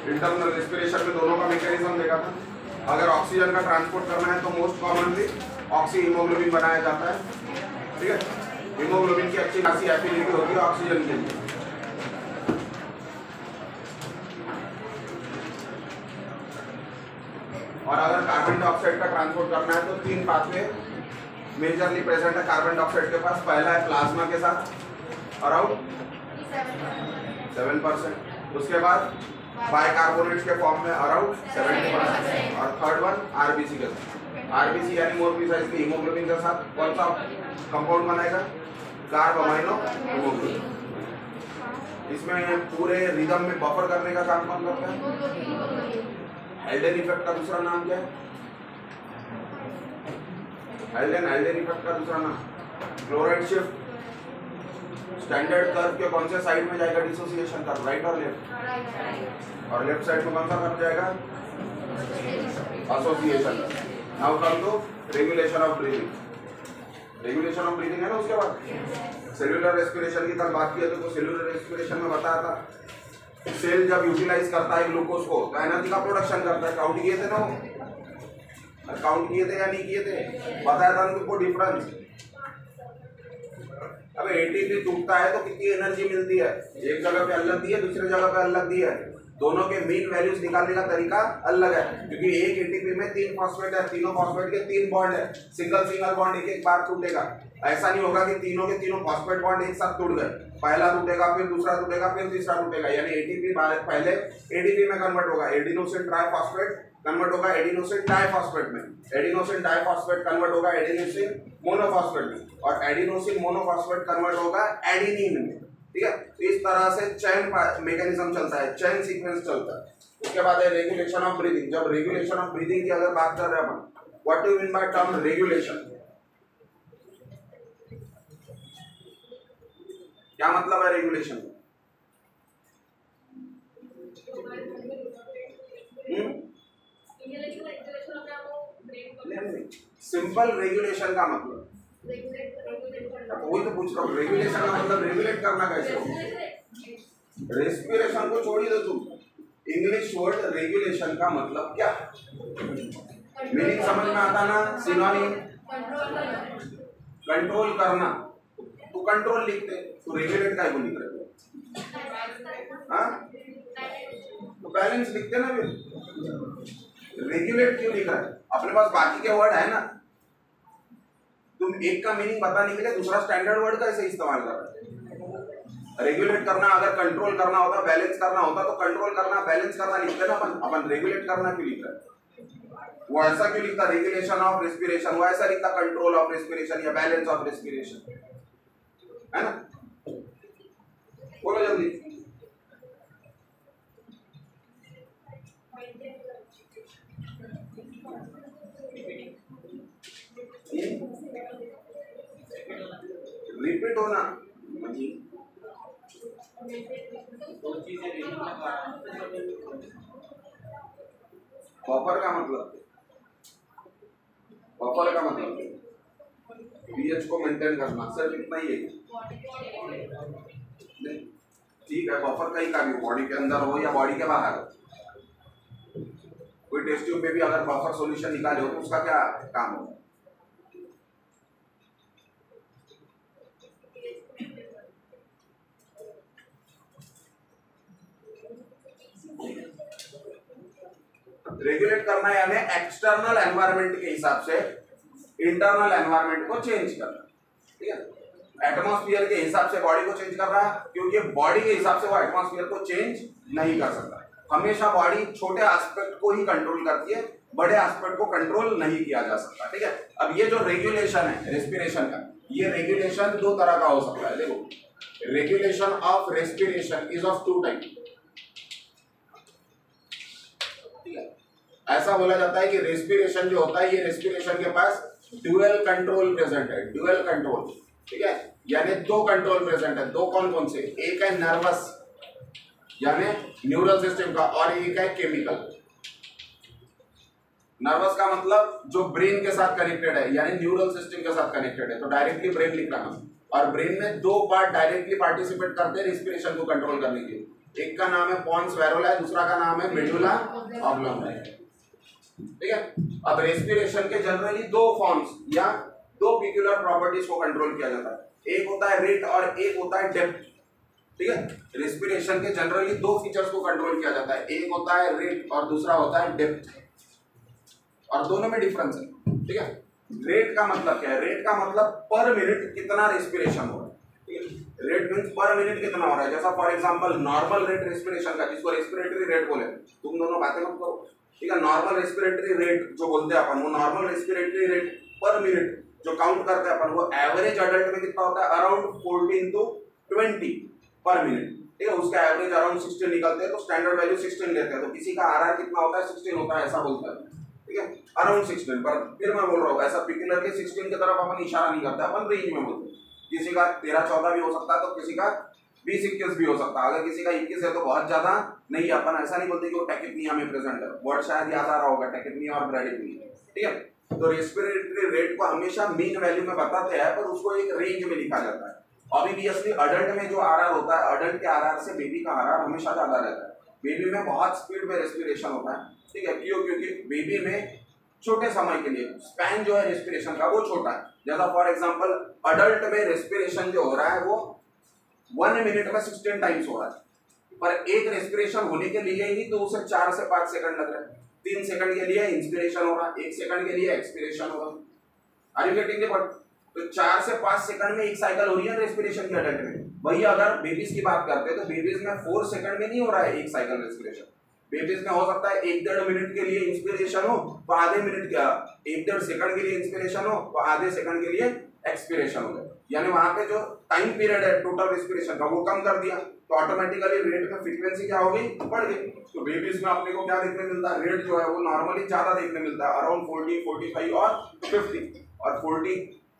Internal respiration में दोनों का मैकेनिज्म देखा था। अगर ऑक्सीजन का ट्रांसपोर्ट करना है तो मोस्ट कॉमनली ऑक्सी हीमोग्लोबिन बनाया जाता है, ठीक है। हीमोग्लोबिन की अच्छी खासी एफिनिटी होती है ऑक्सीजन के लिए। और अगर कार्बन डाइऑक्साइड का ट्रांसपोर्ट करना है तो 3 पाथवे मेजरली प्रेजेंट है कार्बन डाइऑक्साइड के पास। पहला है प्लाज्मा के साथ अराउंड 7%, उसके बाद बाइकार्बोनेट के फॉर्म में अराउंड 70%, और थर्ड वन आरबीसी के साथ। आरबीसी यानी मोर प्रिसाइजली की हीमोग्लोबिन के साथ कौन सा कंपाउंड बनाएगा? Carb amino haemoglobin. इसमें पूरे रिदम में बफर करने का काम कौन करता है? हेल्डेन इफेक्ट का दूसरा नाम क्या है? हेल्डेन इफेक्ट का दूसरा नाम क्लोराइड शिफ्ट। स्टैंडर्ड कर्व के कौन से साइड में जाएगा डिसोसिएशन कर्व? राइट और लेफ्ट? और लेफ्ट साइड में कौन सा कर्व जाएगा? Association. Now come to regulation of breathing. Regulation of breathing है ना। उसके बाद सेल्यूलर रेस्पिरेशन की कल बात की तो सेल्यूलर रेस्पिरेशन में बताया था सेल जब यूटिलाइज करता है ग्लूकोज को तो एनर्जी का प्रोडक्शन करता है। काउंट किए थे ना वो? काउंट किए थे या नहीं किए थे? बताया था उनको डिफरेंस। अब एटीपी टूटता है तो कितनी एनर्जी मिलती है? एक जगह पे अलग दी है, दूसरी जगह पे अलग दी है। दोनों के मीन वैल्यूज निकालने का तरीका अलग है, क्योंकि एक एटीपी में 3 फॉस्फेट है, तीनों फॉस्फेट के 3 बॉन्ड है। सिंगल बॉन्ड एक बार टूटेगा। ऐसा नहीं होगा कि तीनों के तीनों फॉस्फेट बॉन्ड एक साथ टूट गए। पहला टूटेगा, फिर दूसरा टूटेगा, फिर तीसरा टूटेगा। यानी एटीपी पहले एडीपी में कन्वर्ट होगा, एडिनोसिन ट्राइफॉस्फेट कन्वर्ट होगा एडिनोसिन डाइफॉस्फेट में, एडिनोसिन डाइफॉस्फेट कन्वर्ट होगा एडिनोसिन मोनोफॉस्फेट में, और एडिनोसिन मोनोफॉस्फेट कन्वर्ट होगा एडेनिन में। ठीक है, तो इस तरह से चेन मैकेनिज्म चलता है, चेन सीक्वेंस चलता है। उसके बाद है रेगुलेशन ऑफ ब्रीदिंग। जब रेगुलेशन ऑफ ब्रीदिंग की अगर बात कर रहे हैं अपन, what do mean by term regulation? क्या मतलब है रेगुलेशन? सिंपल रेगुलेशन का मतलब वही तो पूछ रहा हूँ। रेगुलेशन का मतलब रेगुलेट करना कैसे हो? रेस्पिरेशन को छोड़ दो तुम, इंग्लिश वर्ड रेगुलेशन का मतलब क्या? मीनिंग समझ में आता ना? सिनोनिम कंट्रोल करना। तो कंट्रोल लिखते तो रेगुलेट का लिख रहे हो? हाँ, तो बैलेंस लिखते ना। फिर रेगुलेट क्यों लिख रहा है? अपने पास बाकी के वर्ड है ना। तुम एक का मीनिंग बताने के लिए दूसरा स्टैंडर्ड वर्ड का ऐसे इस्तेमाल कर रहे हो। रेगुलेट करना अगर कंट्रोल करना होता, बैलेंस करना होता, तो कंट्रोल करना बैलेंस करना लिखते ना अपन रेगुलेट करना क्यों लिखता है? वो ऐसा क्यों लिखता रेगुलेशन ऑफ रेस्पिरेशन? वो ऐसा लिखता कंट्रोल ऑफ रेस्पिरेशन या बैलेंस ऑफ रेस्पिरेशन, है ना? बोलो जल्दी। रिपीट होना बफर का मतलब, बफर का मतलब पीएच को मेंटेन करना, सिर्फ इतना ही है। ठीक है, बफर कहीं का भी, बॉडी के अंदर हो या बॉडी के बाहर हो। कोई टेस्ट ट्यूब में भी अगर बफर सॉल्यूशन निकाले हो तो उसका क्या काम होगा? रेगुलेट करना यानी एक्सटर्नल एनवायरनमेंट के हिसाब से इंटरनल एनवायरनमेंट को चेंज करना। ठीक है, एटमॉस्फेयर के हिसाब से बॉडी को चेंज कर रहा है, क्योंकि बॉडी के हिसाब से वो एटमॉस्फेयर को चेंज नहीं कर सकता। हमेशा बॉडी छोटे एस्पेक्ट को ही कंट्रोल करती है, बड़े एस्पेक्ट को कंट्रोल नहीं किया जा सकता। ठीक है, अब ये जो रेगुलेशन है रेस्पिरेशन का, ये रेगुलेशन 2 तरह का हो सकता है। देखो, regulation of respiration is of 2 type. ऐसा बोला जाता है कि रेस्पिरेशन जो होता है, ये रेस्पिरेशन के पास ड्यूअल कंट्रोल प्रेजेंट है, ड्यूअल कंट्रोल। ठीक है, यानी 2 कंट्रोल प्रेजेंट है। 2 कौन कौन से? एक है नर्वस यानी न्यूरल सिस्टम का, और एक है केमिकल। नर्वस का मतलब जो ब्रेन के साथ कनेक्टेड है, यानी न्यूरल सिस्टम के साथ कनेक्टेड है, तो डायरेक्टली ब्रेन लिख रहा हूं। और ब्रेन में 2 पार्ट डायरेक्टली पार्टिसिपेट करते हैं रेस्पिरेशन को कंट्रोल करने के लिए। एक का नाम है पॉन्स वेरोला है, दूसरा का नाम है मेडुला ऑब्लोंगस। ठीक है। अब रेस्पिरेशन के जनरली दो फॉर्म्स या दो पिक्यूलर प्रॉपर्टीज को कंट्रोल किया जाता है, एक होता है रेट और एक होता है डेप्थ। ठीक है। रेस्पिरेशन के जनरली दो फीचर्स को कंट्रोल किया जाता है, एक होता है रेट और दूसरा होता है डेप्थ, और दोनों में डिफरेंस है। ठीक है। रेट का मतलब क्या है? रेट का मतलब पर मिनट कितना रेस्पिरेशन हो रहा है। ठीक है। रेट मींस पर मिनट कितना हो रहा है। जैसा for example normal rate respiration का, जिसको रेस्पिरेटरी रेट बोले, तुम दोनों बातें मत करो। ठीक है। नॉर्मल रेस्पिरेटरी रेट जो बोलते हैं अपन, वो नॉर्मल रेस्पिरेटरी रेट पर मिनट जो काउंट करते हैं अपन, वो एवरेज अडल्ट में कितना होता है? अराउंड 14 to 20 पर मिनट। ठीक है। उसका एवरेज अराउंड 16 निकलते हैं, तो स्टैंडर्ड वैल्यू 16 लेते हैं। तो किसी का आरआर कितना होता है? 16 होता है, ऐसा बोलता है। ठीक है। अराउंड 16। पर फिर मैं बोल रहा हूँ ऐसा पिक्युलर के 16 की तरफ अपन इशारा नहीं करते, अपन रेंज में बोलते हैं। किसी का 13-14 भी हो सकता है, तो किसी का 20-21 भी हो सकता है। अगर किसी का 21 है तो बहुत ज्यादा नहीं, अपन ऐसा नहीं बोलते कि वो टैकिपनिया में प्रेजेंट है। वर्ड शायद याद आ रहा होगा, टैकिपनिया और ब्रैडिपनिया। ठीक है। तो रेस्पिरेटरी रेट को हमेशा मीन वैल्यू में बताते हैं, पर उसको एक रेंज में लिखा जाता है। ऑब्वियसली अडल्ट में जो आरआर होता है, अडल्ट के आरआर से बेबी का आरआर हमेशा ज्यादा रहता है। बेबी में बहुत स्पीड में रेस्पिरेशन होता है। ठीक है। क्यों? क्योंकि बेबी में छोटे समय के लिए स्पैन जो है रेस्पिरेशन का वो छोटा है। जैसा फॉर एग्जांपल अडल्ट में रेस्पिरेशन जो हो रहा है वो 1 मिनट में 16 टाइम्स हो रहा है, पर एक रेस्पिरेशन होने के लिए ही तो उसे 4 से 5 सेकंड लग रहा है। 3 सेकंड के लिए इंस्पिरेशन हो रहा है, 1 सेकंड के लिए एक्सपिरेशन हो रहा है। Are you getting the point? तो 4 से 5 सेकंड में एक साइकिल हो रही है रेस्पिरेशन की अडल्ट में। वही अगर बेबीज की बात करते हैं तो बेबीज में 4 सेकंड में नहीं हो रहा है एक साइकिल रेस्पिरेशन। बेबीज में हो सकता है 1-1.5 मिनट के लिए इंस्पिरेशन हो तो आधे मिनट का 1-1.5 सेकंड के लिए इंस्पिरेशन हो तो आधे सेकंड के लिए एक्सपिरेशन हो जाए। यानी वहां पे जो टाइम पीरियड है टोटल रेस्पिरेशन का वो कम कर दिया, तो ऑटोमेटिकली रेट में फ्रीक्वेंसी क्या हो गई? बढ़ गई। तो बेबीज में अपने को क्या देखने मिलता है? रेट जो है वो नॉर्मली ज्यादा देखने मिलता है, अराउंड 40, 45 और 50। और 40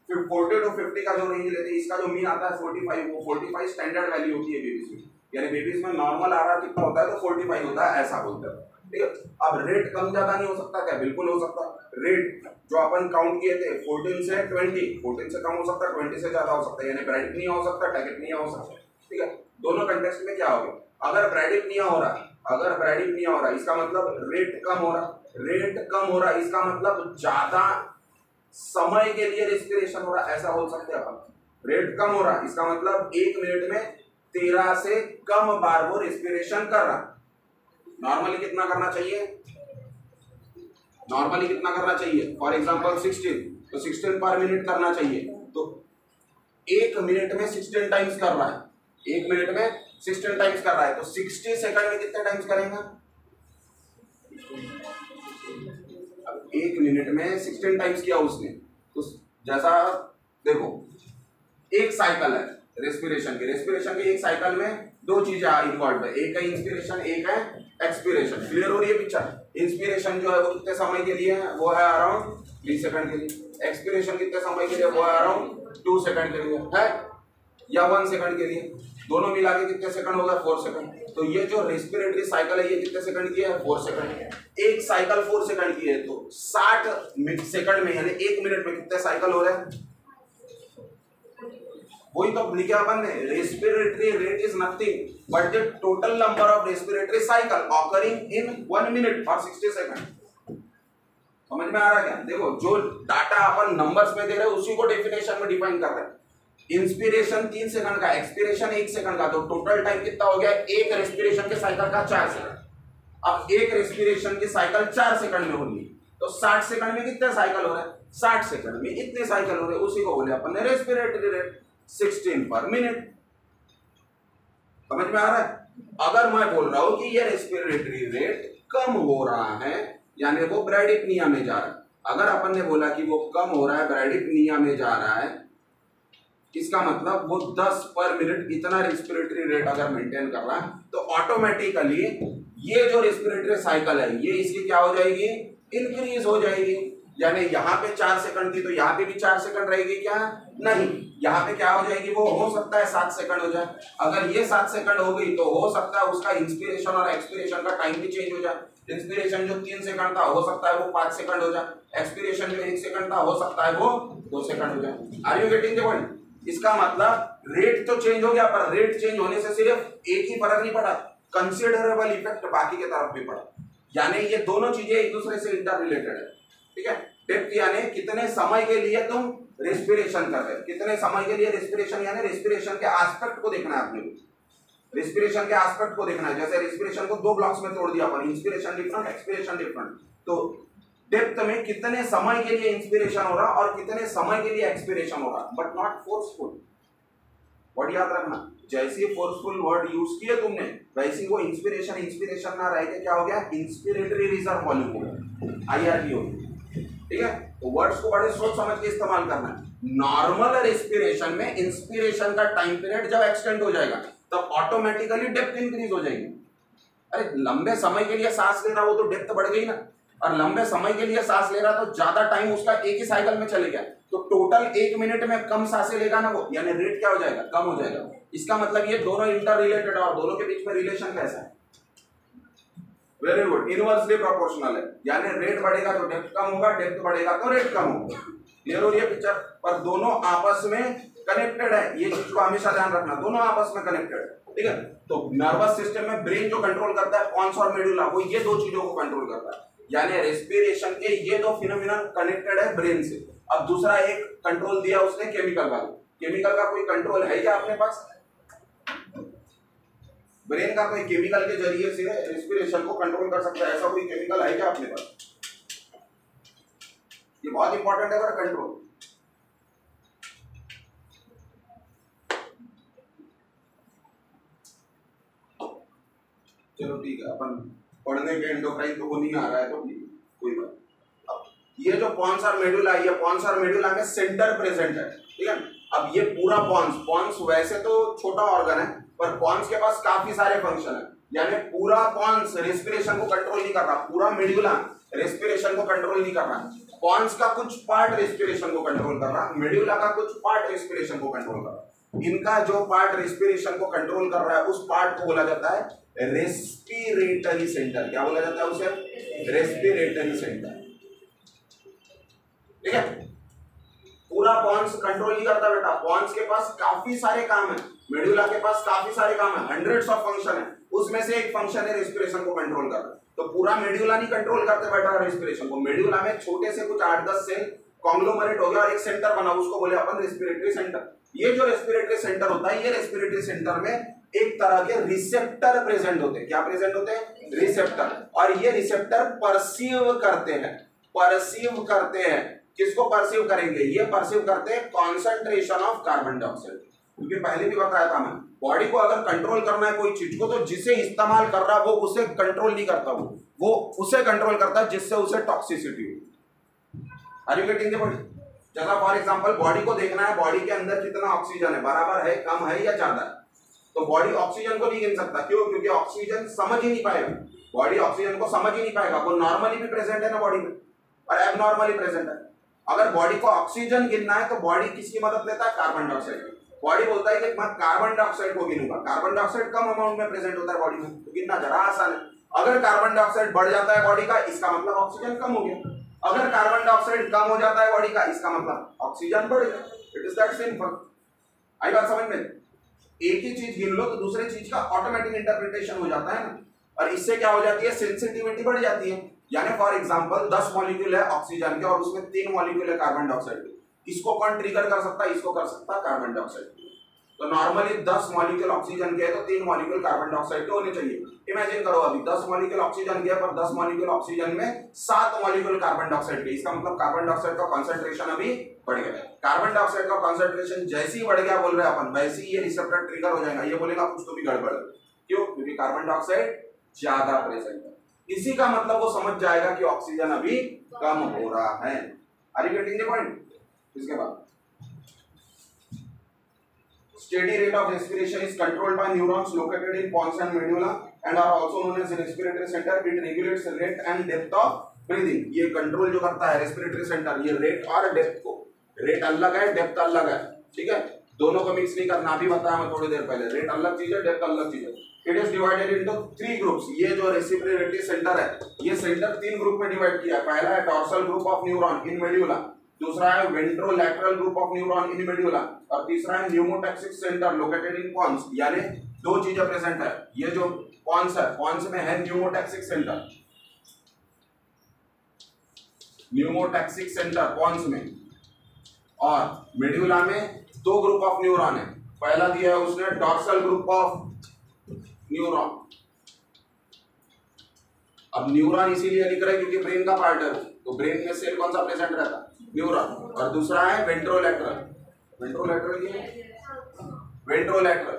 to 50 का जो रेंज लेते हैं, इसका जो मीन आता है 45, वो 45 स्टैंडर्ड वैल्यू होती है बेबीज में। यानी बेबीज में नॉर्मल आरआर कितना होता है? तो 45 होता है, ऐसा बोलते हैं। ठीक है। अब रेट कम ज्यादा नहीं हो सकता क्या? बिल्कुल हो सकता है। रेट जो अपन काउंट किए थे 14 से 20, 14 से कम हो सकता है, 20 से ज्यादा हो सकता है। यानी ब्रैडिपनिया हो सकता है, टैकिपनिया हो सकता है। ठीक है। दोनों कंटेक्स्ट में क्या हो गया? अगर ब्रैडिपनिया हो रहा है, इसका मतलब रेट कम हो रहा है, इसका मतलब ज्यादा समय के लिए रेस्पिरेशन हो रहा है, ऐसा बोल सकते हैं अपन। रेट कम हो रहा है, इसका मतलब 1 मिनट में 13 से कम बार वो रेस्पिरेशन कर रहा है। नॉर्मली कितना करना चाहिए? फॉर एग्जांपल 16, तो 16 पर मिनट करना चाहिए। तो 1 मिनट में 16 टाइम्स कर रहा है, 1 मिनट में 16 टाइम्स कर रहा है, तो 60 सेकंड में कितने टाइम्स करेगा? अब 1 मिनट में 16 टाइम्स किया उसने, तो जैसा देखो एक साइकिल है रेस्पिरेशन के एक साइकिल में 2 चीजें इन्वॉल्व है, एक है इंस्पिरेशन, एक है एक्सपिरेशन। क्लियर हो रही है पिक्चर? इंस्पिरेशन जो है वो कितने समय के लिए है? वो है अराउंड 3 सेकंड के लिए। एक्सपिरेशन कितने समय के लिए? वो है अराउंड 2 सेकंड के लिए है, या 1 सेकंड के लिए। दोनों मिला के कितने सेकंड होगा? 4 सेकंड। तो ये जो रेस्पिरेटरी साइकिल है ये कितने सेकंड की है? 4 सेकंड। एक साइकिल 4 सेकंड की है, तो 60 सेकंड में यानी 1 मिनट में कितने साइकिल हो रहे हैं? वही तो लिखा अपन ने, respiratory rate is nothing but the total number of respiratory cycle occurring in 1 minute और 60 सेकंड। समझ में आ रहा है क्या? देखो जो डाटा अपन नंबर्स में दे रहे हैं उसी को डेफिनेशन में डिफाइन कर रहे हैं। इंस्पिरेशन 3 सेकंड का, एक्सपिरेशन 1 सेकंड का, तो टोटल टाइम कितना हो गया? एक रेस्पिरेशन के साइकिल का 4 सेकंड। अब एक रेस्पिरेशन की साइकिल 4 सेकंड में होगी, तो 60 सेकंड में कितने साइकिल हो रहे हैं? 60 सेकंड में इतने साइकिल हो रहे हैं, उसी को बोले अपन ने रेस्पिरेटरी रेट, 16 पर मिनट। समझ में आ रहा है? अगर मैं बोल रहा हूं कि ये रेस्पिरेटरी रेट कम हो रहा है, यानी वो ब्रैडिपनिया में जा रहा है। अगर अपन ने बोला कि वो कम हो रहा है, ब्रैडिपनिया में जा रहा है, इसका मतलब वो 10 पर मिनट इतना रेस्पिरेटरी रेट अगर मेंटेन कर रहा है, तो ऑटोमेटिकली ये जो रेस्पिरेटरी साइकिल है ये इसकी क्या हो जाएगी? इंक्रीज हो जाएगी। यानी यहाँ पे 4 सेकंड थी तो यहाँ पे भी 4 सेकंड रहेगी क्या? नहीं, यहाँ पे क्या हो जाएगी? वो हो सकता है 7 सेकंड हो जाए। अगर ये 7 सेकंड हो गई तो हो सकता है उसका इंस्पिरेशन और एक्सपिरेशन का टाइम भी चेंज हो जाए। इंस्पिरेशन जो 3 सेकंड था हो सकता है वो 5 सेकंड हो जाए, एक्सपिरेशन जो 1 सेकंड था हो सकता है वो 2 सेकंड हो जाए। Are you getting the point? इसका मतलब रेट तो चेंज हो गया, पर रेट चेंज होने से सिर्फ एक ही फर्क नहीं पड़ा, कंसिडरेबल इफेक्ट बाकी के तरफ भी पड़ा। यानी ये दोनों चीजें एक दूसरे से इंटर रिलेटेड है, ठीक है। डेप्थ यानी कितने समय के लिए तुम रेस्पिरेशन कर रहे हो, कितने समय के लिए रेस्पिरेशन, यानी रेस्पिरेशन के एस्पेक्ट को देखना है आपने, रेस्पिरेशन के एस्पेक्ट को देखना है। जैसे रेस्पिरेशन को 2 ब्लॉक्स में तोड़ दिया अपन, इंस्पिरेशन डिफरेंट, एक्सपिरेशन डिफरेंट। तो डेप्थ में कितने समय के लिए इंस्पिरेशन हो रहा और कितने समय के लिए एक्सपिरेशन हो रहा, बट नॉट फोर्सफुल। वर्ड याद रखना, जैसे फोर्सफुल वर्ड यूज किए तुमने वैसे वो इंस्पिरेशन इंस्पिरेशन ना रह के क्या हो गया, इंस्पिरेटरी रिजर्व वॉल्यूम, IRV, ठीक है। तो वर्ड्स को बड़े सोच समझ के इस्तेमाल करना है। नॉर्मल रेस्पिरेशन में इंस्पिरेशन का टाइम पीरियड जब एक्सटेंड हो जाएगा तब ऑटोमेटिकली डेप्थ इंक्रीज हो जाएगी। अरे लंबे समय के लिए सांस ले रहा हो तो डेप्थ बढ़ गई ना, और लंबे समय के लिए सांस ले रहा तो ज्यादा टाइम उसका एक ही साइकिल में चले गया, तो टोटल 1 मिनट में कम सांसें लेगा ना वो, यानी रेट क्या हो जाएगा, कम हो जाएगा। इसका मतलब ये दोनों इंटर रिलेटेड, और दोनों के बीच में रिलेशन कैसा है, वेरी गुड, इनवर्सली प्रोपोर्शनल है। यानी रेट बढ़ेगा तो डेप्थ कम होगा, डेप्थ बढ़ेगा तो रेट कम होगा। क्लियर हो रही है पिक्चर, पर दोनों आपस में कनेक्टेड है, ये चीज को हमेशा ध्यान रखना, दोनों आपस में कनेक्टेड है, ठीक है। तो नर्वस सिस्टम में ब्रेन जो कंट्रोल करता है पॉन्स और मेडुला, वो ये 2 चीजों को कंट्रोल करता है। यानी रेस्पिरेशन के ये 2 फिनोमिना कनेक्टेड है ब्रेन से। अब दूसरा एक कंट्रोल दिया उसने केमिकल वाला, केमिकल का कोई कंट्रोल है क्या अपने पास, ब्रेन का कोई केमिकल के जरिए से रेस्पिरेशन को कंट्रोल कर सकता है, ऐसा कोई केमिकल है क्या अपने पास, ये बहुत इंपॉर्टेंट है अगर कंट्रोल। चलो ठीक है, अपन पढ़ने के एंडोक्राइन तो वो नहीं आ रहा है तो कोई बात। अब ये जो पॉन्स और मेडुला, ये पॉन्स और मेडुला में सेंटर प्रेजेंट है, ठीक है। अब ये पूरा पॉन्स वैसे तो छोटा ऑर्गन है, पर पॉन्स के पास काफी सारे फंक्शन है। यानी पूरा पॉन्स रेस्पिरेशन को कंट्रोल नहीं कर रहा, पूरा मेडुला रेस्पिरेशन को कंट्रोल नहीं कर रहा, पॉन्स का कुछ पार्ट रेस्पिरेशन को कंट्रोल कर रहा, मेडुला का कुछ पार्ट रेस्पिरेशन को कंट्रोल कर रहा। इनका जो पार्ट रेस्पिरेशन को कंट्रोल कर रहा है उस पार्ट को बोला जाता है रेस्पिरेटरी सेंटर। क्या बोला जाता है उसे, रेस्पिरेटरी सेंटर, ठीक है। पूरा पॉन्स कंट्रोल नहीं करता बेटा, पॉन्स के पास काफी सारे काम है, मेडुला के पास काफी सारे काम है, हंड्रेड्स ऑफ फंक्शन है, उसमें से एक फंक्शन है रेस्पिरेशन को कंट्रोल करना। तो पूरा मेडुला नहीं कंट्रोल करते बेटा रेस्पिरेशन को, मेडुला में छोटे से कुछ 8-10 सेल कॉन्ग्लोमरेट हो गया और एक सेंटर बना, उसको बोले अपन रेस्पिरेटरी सेंटर। ये जो रेस्पिरेटरी सेंटर होता है, ये रेस्पिरेटरी सेंटर में एक तरह के रिसेप्टर प्रेजेंट होते हैं। क्या प्रेजेंट होते हैं, रिसेप्टर। और ये रिसेप्टर परसीव करते हैं, किसको परसीव करेंगे, ये परसीव करते हैं कॉन्सेंट्रेशन ऑफ कार्बन डाइऑक्साइड। क्योंकि पहले भी बताया था मैं, बॉडी को अगर कंट्रोल करना है कोई चीज को, तो जिसे इस्तेमाल कर रहा है वो उसे कंट्रोल नहीं करता, वो उसे कंट्रोल करता है जिससे उसे टॉक्सिसिटी हो। Are you getting the point? जैसा फॉर एग्जांपल बॉडी को देखना है, बॉडी के अंदर कितना ऑक्सीजन है, बराबर है, कम है या ज्यादा है, तो बॉडी ऑक्सीजन को नहीं गिन सकता। क्यों? क्योंकि ऑक्सीजन समझ ही नहीं पाएगा, बॉडी ऑक्सीजन को समझ ही नहीं पाएगा। वो नॉर्मली भी प्रेजेंट है ना बॉडी में और एबनॉर्मली प्रेजेंट है। अगर बॉडी को ऑक्सीजन गिनना है तो बॉडी किसकी मदद लेता है, कार्बन डाइऑक्साइड। बॉडी बोलता है कि मैं कार्बन डाइऑक्साइड को गिनूंगा, कार्बन डाइऑक्साइड कम अमाउंट में प्रेजेंट होता है बॉडी में, तो गिनना जरा आसान है। अगर कार्बन डाइऑक्साइड बढ़ जाता है बॉडी का, इसका मतलब ऑक्सीजन कम हो गया। अगर कार्बन डाइऑक्साइड कम हो जाता है बॉडी का, इसका मतलब ऑक्सीजन बढ़ गया। It is that simple. आई बात समझ में? एक ही चीज गिन लो तो दूसरे चीज का ऑटोमेटिक इंटरप्रिटेशन हो जाता है ना, और इससे क्या हो जाती है, सेंसिटिविटी बढ़ जाती है। यानी फॉर एग्जांपल 10 मॉलिक्यूल है ऑक्सीजन के और उसमें 3 मॉलिक्यूल है कार्बन डाइऑक्साइड के, इसको कौन ट्रिगर कर सकता है, इसको कर सकता है कार्बन डाइऑक्साइड। तो नॉर्मली 10 मॉलिक्यूल ऑक्सीजन के है तो 3 मॉलिक्यूल कार्बन डाइऑक्साइड के होने चाहिए। इमेजिन करो अभी 10 मॉलिक्यूल ऑक्सीजन के पर 10 मॉलिक्यूल ऑक्सीजन में 7 मॉलिक्यूल कार्बन डाइऑक्साइड के, इसका मतलब कार्बन डाइऑक्साइड का कंसंट्रेशन अभी बढ़ गया। कार्बन डाइऑक्साइड का कंसंट्रेशन जैसे ही बढ़ गया बोल रहे हैं अपन, वैसे ही ये रिसेप्टर ट्रिगर हो जाएगा, ये बोलेगा कुछ तो भी गड़बड़ है। क्यों? क्योंकि कार्बन डाइऑक्साइड ज्यादा प्रेजेंट है। इसी का मतलब वो समझ जाएगा कि ऑक्सीजन अभी कम हो रहा है। Are you getting the point? इसके बाद steady rate of respiration is controlled by neurons located in pons and medulla and are also known as respiratory center. It regulates rate and depth of breathing. ये control जो करता है respiratory centre, ये rate और depth को, rate अलग है depth अलग है, ठीक है, दोनों को मिक्स नहीं करना। अभी बताया मैं थोड़ी देर पहले, रेट अलग चीज है, डेप्थ अलग चीज है। It is divided into 3 groups. ये जो रेस्पिरेटरी सेंटर है, ये सेंटर 3 ग्रुप में डिवाइड किया है। पहला है dorsal group of neuron in medulla, दूसरा है ventrolateral group of neuron in medulla, और तीसरा है pneumotaxic centre located in pons. यानी 2 चीजें प्रेजेंट है, ये जो पॉन्स में है pneumotaxic center, pneumotaxic center pons में, और मेडुला में दो ग्रुप ऑफ न्यूरॉन है। पहला दिया है उसने डॉर्सल ग्रुप ऑफ न्यूरॉन। अब न्यूरॉन इसीलिए लिख रहे हैं क्योंकि ब्रेन का पार्ट है, तो ब्रेन में सेल कौन सा प्रेजेंट रहता है, न्यूरॉन। और दूसरा है वेंट्रोलैटरल, वेंट्रोलैटरल ये वेंट्रोलैटरल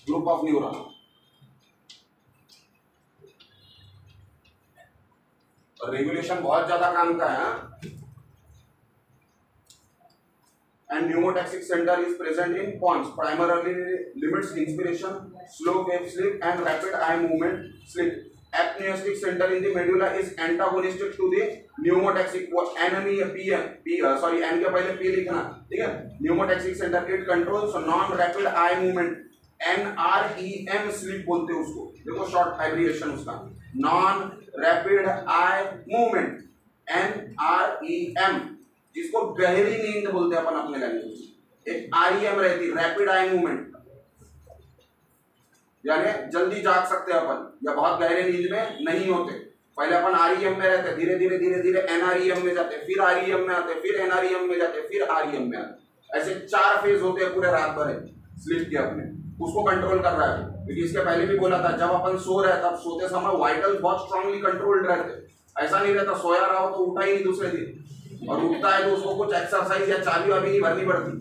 ग्रुप ऑफ न्यूरॉन। और रेगुलेशन बहुत ज्यादा काम का है। And pneumotaxic center is present in pons, primarily limits inspiration, slow wave sleep and rapid eye movement sleep. Apneustic center in the medulla is antagonistic to the pneumotaxic. वो N के पहले P लिखना, ठीक है। Pneumotaxic center it controls non rapid eye movement, NREM sleep बोलते हैं उसको, देखो शॉर्ट एब्रिविएशन उसका, non rapid eye movement, NREM, जिसको गहरी नींद बोलते हैं अपन अपने लैंग्वेज में। एक आरईएम रहती है, रैपिड आई मूवमेंट, यानी जल्दी जाग सकते हैं अपन या बहुत गहरे नींद में नहीं होते। पहले अपन आरईएम में रहते, धीरे धीरे धीरे धीरे एनआरईएम में जाते, फिर आरईएम में आते, फिर एनआरईएम में जाते, फिर आरईएम में आते। ऐसे 4 फेज होते हैं पूरे रात भर स्लीप के अपने, उसको कंट्रोल कर रहा है। क्योंकि इसके पहले भी बोला था, जब अपन सो रहे तब सोते समय वाइटल बहुत स्ट्रांगली कंट्रोल्ड रहते। ऐसा नहीं रहता सोया रहा हो तो उठा ही नहीं दूसरे दिन, और उठता है तो उसको कुछ एक्सरसाइज या चाबी वाबी नहीं भरनी पड़ती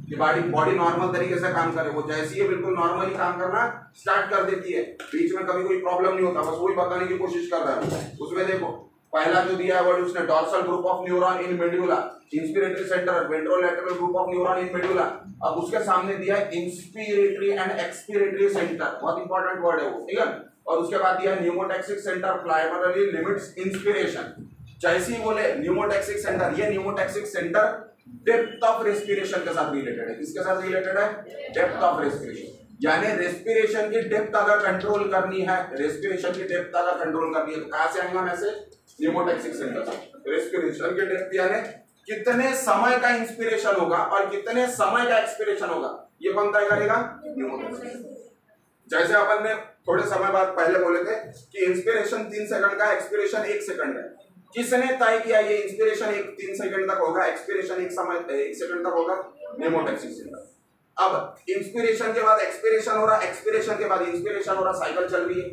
कि बॉडी नॉर्मल तरीके से काम करे। वो जैसी है बिल्कुल नॉर्मली काम करना स्टार्ट कर देती है, बीच में कभी कोई प्रॉब्लम नहीं होता, बस वही बताने की कोशिश कर रहा है। उसमें देखो पहला जो दिया है वर्ड उसने dorsal group of neuron in medulla, inspiratory centre, ventrolateral group of neuron in medulla. अब उसके सामने दिया है इंस्पिरेटरी एंड एक्सपिरेटरी सेंटर, बहुत इंपॉर्टेंट वर्ड है वो, ठीक है। और उसके बाद दिया pneumotaxic centre primarily limits inspiration. जैसे ही बोले न्यूमोटैक्सिक सेंटर, ये pneumotaxic centre depth of respiration के साथ रिलेटेड है। किसके साथ रिलेटेड है, डेप्थ ऑफ रेस्पिरेशन। यानी रेस्पिरेशन की डेप्थ अगर कंट्रोल करनी है, रेस्पिरेशन की डेप्थ अगर कंट्रोल करनी है तो कहां से आएगा मैसेज, न्यूमोटैक्सिक सेंटर से। रेस्पिरेशन की डेप्थ यानी कितने समय का इंस्पिरेशन होगा और कितने समय का एक्सपिरेशन होगा, ये कौन तय करेगा, न्यूमोटैक्सिक। जैसे अपन ने थोड़े समय बाद पहले बोले थे कि इंस्पिरेशन 3 सेकंड का, एक्सपिरेशन 1 सेकंड है। किसने तय किया ये इंस्पिरेशन 3 सेकंड तक होगा, एक्सपिरेशन 1 सेकंड तक होगा, न्यूमोटैक्सिक सेंटर। अब इंस्पिरेशन के बाद एक्सपिरेशन हो रहा, एक्सपिरेशन के बाद इंस्पिरेशन हो रहा, साइकिल चल रही है।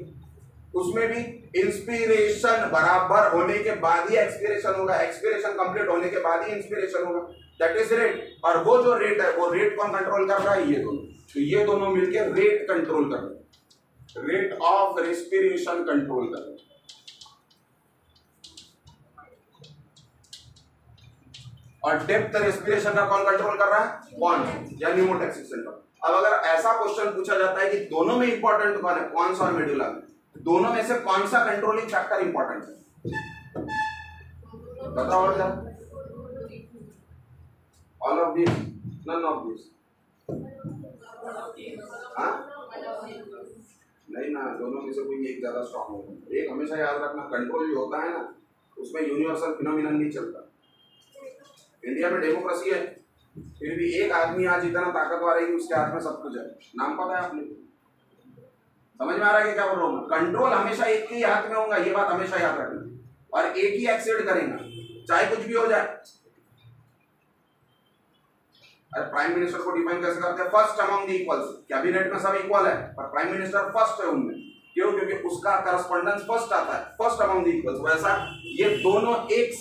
उसमें भी इंस्पिरेशन बराबर होने के बाद ही एक्सपिरेशन होगा, एक्सपिरेशन कंप्लीट होने के बाद ही इंस्पिरेशन होगा, दैट इज रेट। और वो जो रेट है, वो रेट कौन कंट्रोल कर रहा है, ये दोनों। तो ये दोनों मिलकर रेट कंट्रोल कर रहे हैं, रेट ऑफ रेस्पिरेशन कंट्रोल कर रहे हैं। और डेप्थ रेस्पिरेशन का कौन कंट्रोल कर रहा है, पॉन्स या न्यूमोटैक्सिक सेंटर। अब अगर ऐसा क्वेश्चन पूछा जाता है कि दोनों में इंपॉर्टेंट कौन है, पॉन्स और मेडुला, दोनों में से कौन सा कंट्रोलिंग फैक्टर इंपॉर्टेंट है, बताओ। All of this, none of this, नहीं ना, दोनों में से कोई एक ज्यादा स्ट्रॉन्ग होगा। एक हमेशा याद रखना, कंट्रोल जो होता है ना उसमें यूनिवर्सल फिनोमिनन नहीं चलता। इंडिया में डेमोक्रेसी है, फिर भी एक आदमी आज इतना ताकतवर है कि उसके हाथ में सब कुछ है। नाम पता है आपने, समझ में आ रहा है कि क्या बोल रहा हूँ। कंट्रोल हमेशा एक के हाथ में होगा, ये बात हमेशा याद रखना, और एक ही एक्सेड करेगा चाहे कुछ भी हो जाए। अरे प्राइम मिनिस्टर को डिफाइन कैसे करते हैं, first among the equals. Cabinet में सब इक्वल है पर प्राइम मिनिस्टर फर्स्ट है उनमें, क्यों, क्योंकि उसका करस्पॉन्डेंस फर्स्ट आता है, फर्स्ट अमंग द इक्वल्स। वैसा ये दोनों एक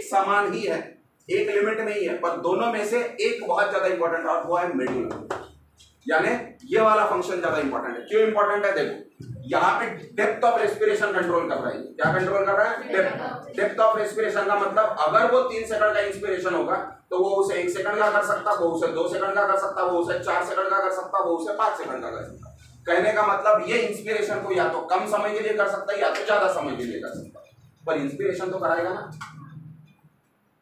समान ही है, एक लिमिट में ही है, पर दोनों में से एक बहुत ज्यादा इंपॉर्टेंट है और वो है मेडुला। यानी ये वाला फंक्शन ज्यादा इंपॉर्टेंट है। क्यों इंपॉर्टेंट है, देखो यहाँ पे डेप्थ ऑफ रेस्पिरेशन कंट्रोल कर रहा है। क्या कंट्रोल कर रहा है, डेप्थ ऑफ रेस्पिरेशन का मतलब अगर वो 3 सेकंड का इंस्पिरेशन होगा तो वो उसे 1 सेकंड का कर सकता, वो उसे 2 सेकंड का कर सकता, वो उसे 4 सेकंड का कर सकता, वो उसे 5 सेकंड का कर सकता। कहने का मतलब ये इंस्पिरेशन को या तो कम समय के लिए कर सकता है या तो ज्यादा समय के लिए कर सकता है, पर इंस्पिरेशन तो कराएगा ना।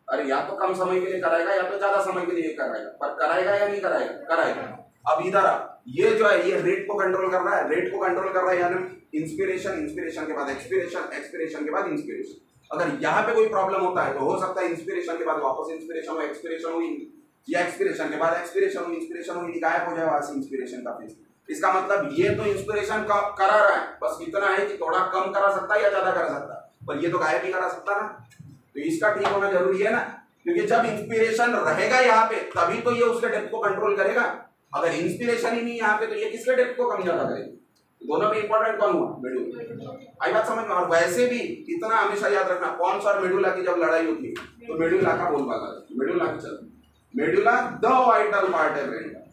अरे या तो कम समय के लिए कराएगा या तो ज्यादा समय के लिए कराएगा, पर कराएगा या नहीं कराएगा, कराएगा। अब इधर ये जो है ये रेट को कंट्रोल कर रहा है, रेट को कंट्रोल कर रहा है, यानी इंस्पिरेशन, इंस्पिरेशन के बाद एक्सपिरेशन, एक्सपिरेशन के बाद इंस्पिरेशन। अगर यहाँ पे कोई प्रॉब्लम होता है तो हो सकता है इंस्पिरेशन के बाद वापस इंस्पिरेशन हो, एक्सपिरेशन हुई, या एक्सपिरेशन के बाद एक्सपिरेशन हुई, इंस्पिरेशन हुई, गायब हो जाए वहां से इंस्पिरेशन का फेज। इसका मतलब ये तो इंस्पिरेशन करा रहा है, बस इतना है कि थोड़ा कम करा सकता है या ज्यादा करा सकता है, पर ये तो गायब ही करा सकता ना। तो इसका ठीक होना जरूरी है ना, क्योंकि जब इंस्पिरेशन रहेगा यहाँ पे तभी तो ये उसके डेप्थ को कंट्रोल करेगा। अगर इंस्पिरेशन ही नहीं यहाँ पे तो ये किसके डेप्थ को कम ज्यादा करेगा? दोनों में इंपॉर्टेंट कौन हुआ? मेडुला। आई बात समझ में? और वैसे भी इतना हमेशा याद रखना, पॉन्स और मेडुला की जब लड़ाई होती है तो मेडुला का बोलबाला, मेडुला की चल, मेडुला द वाइटल पार्ट है ब्रेन का।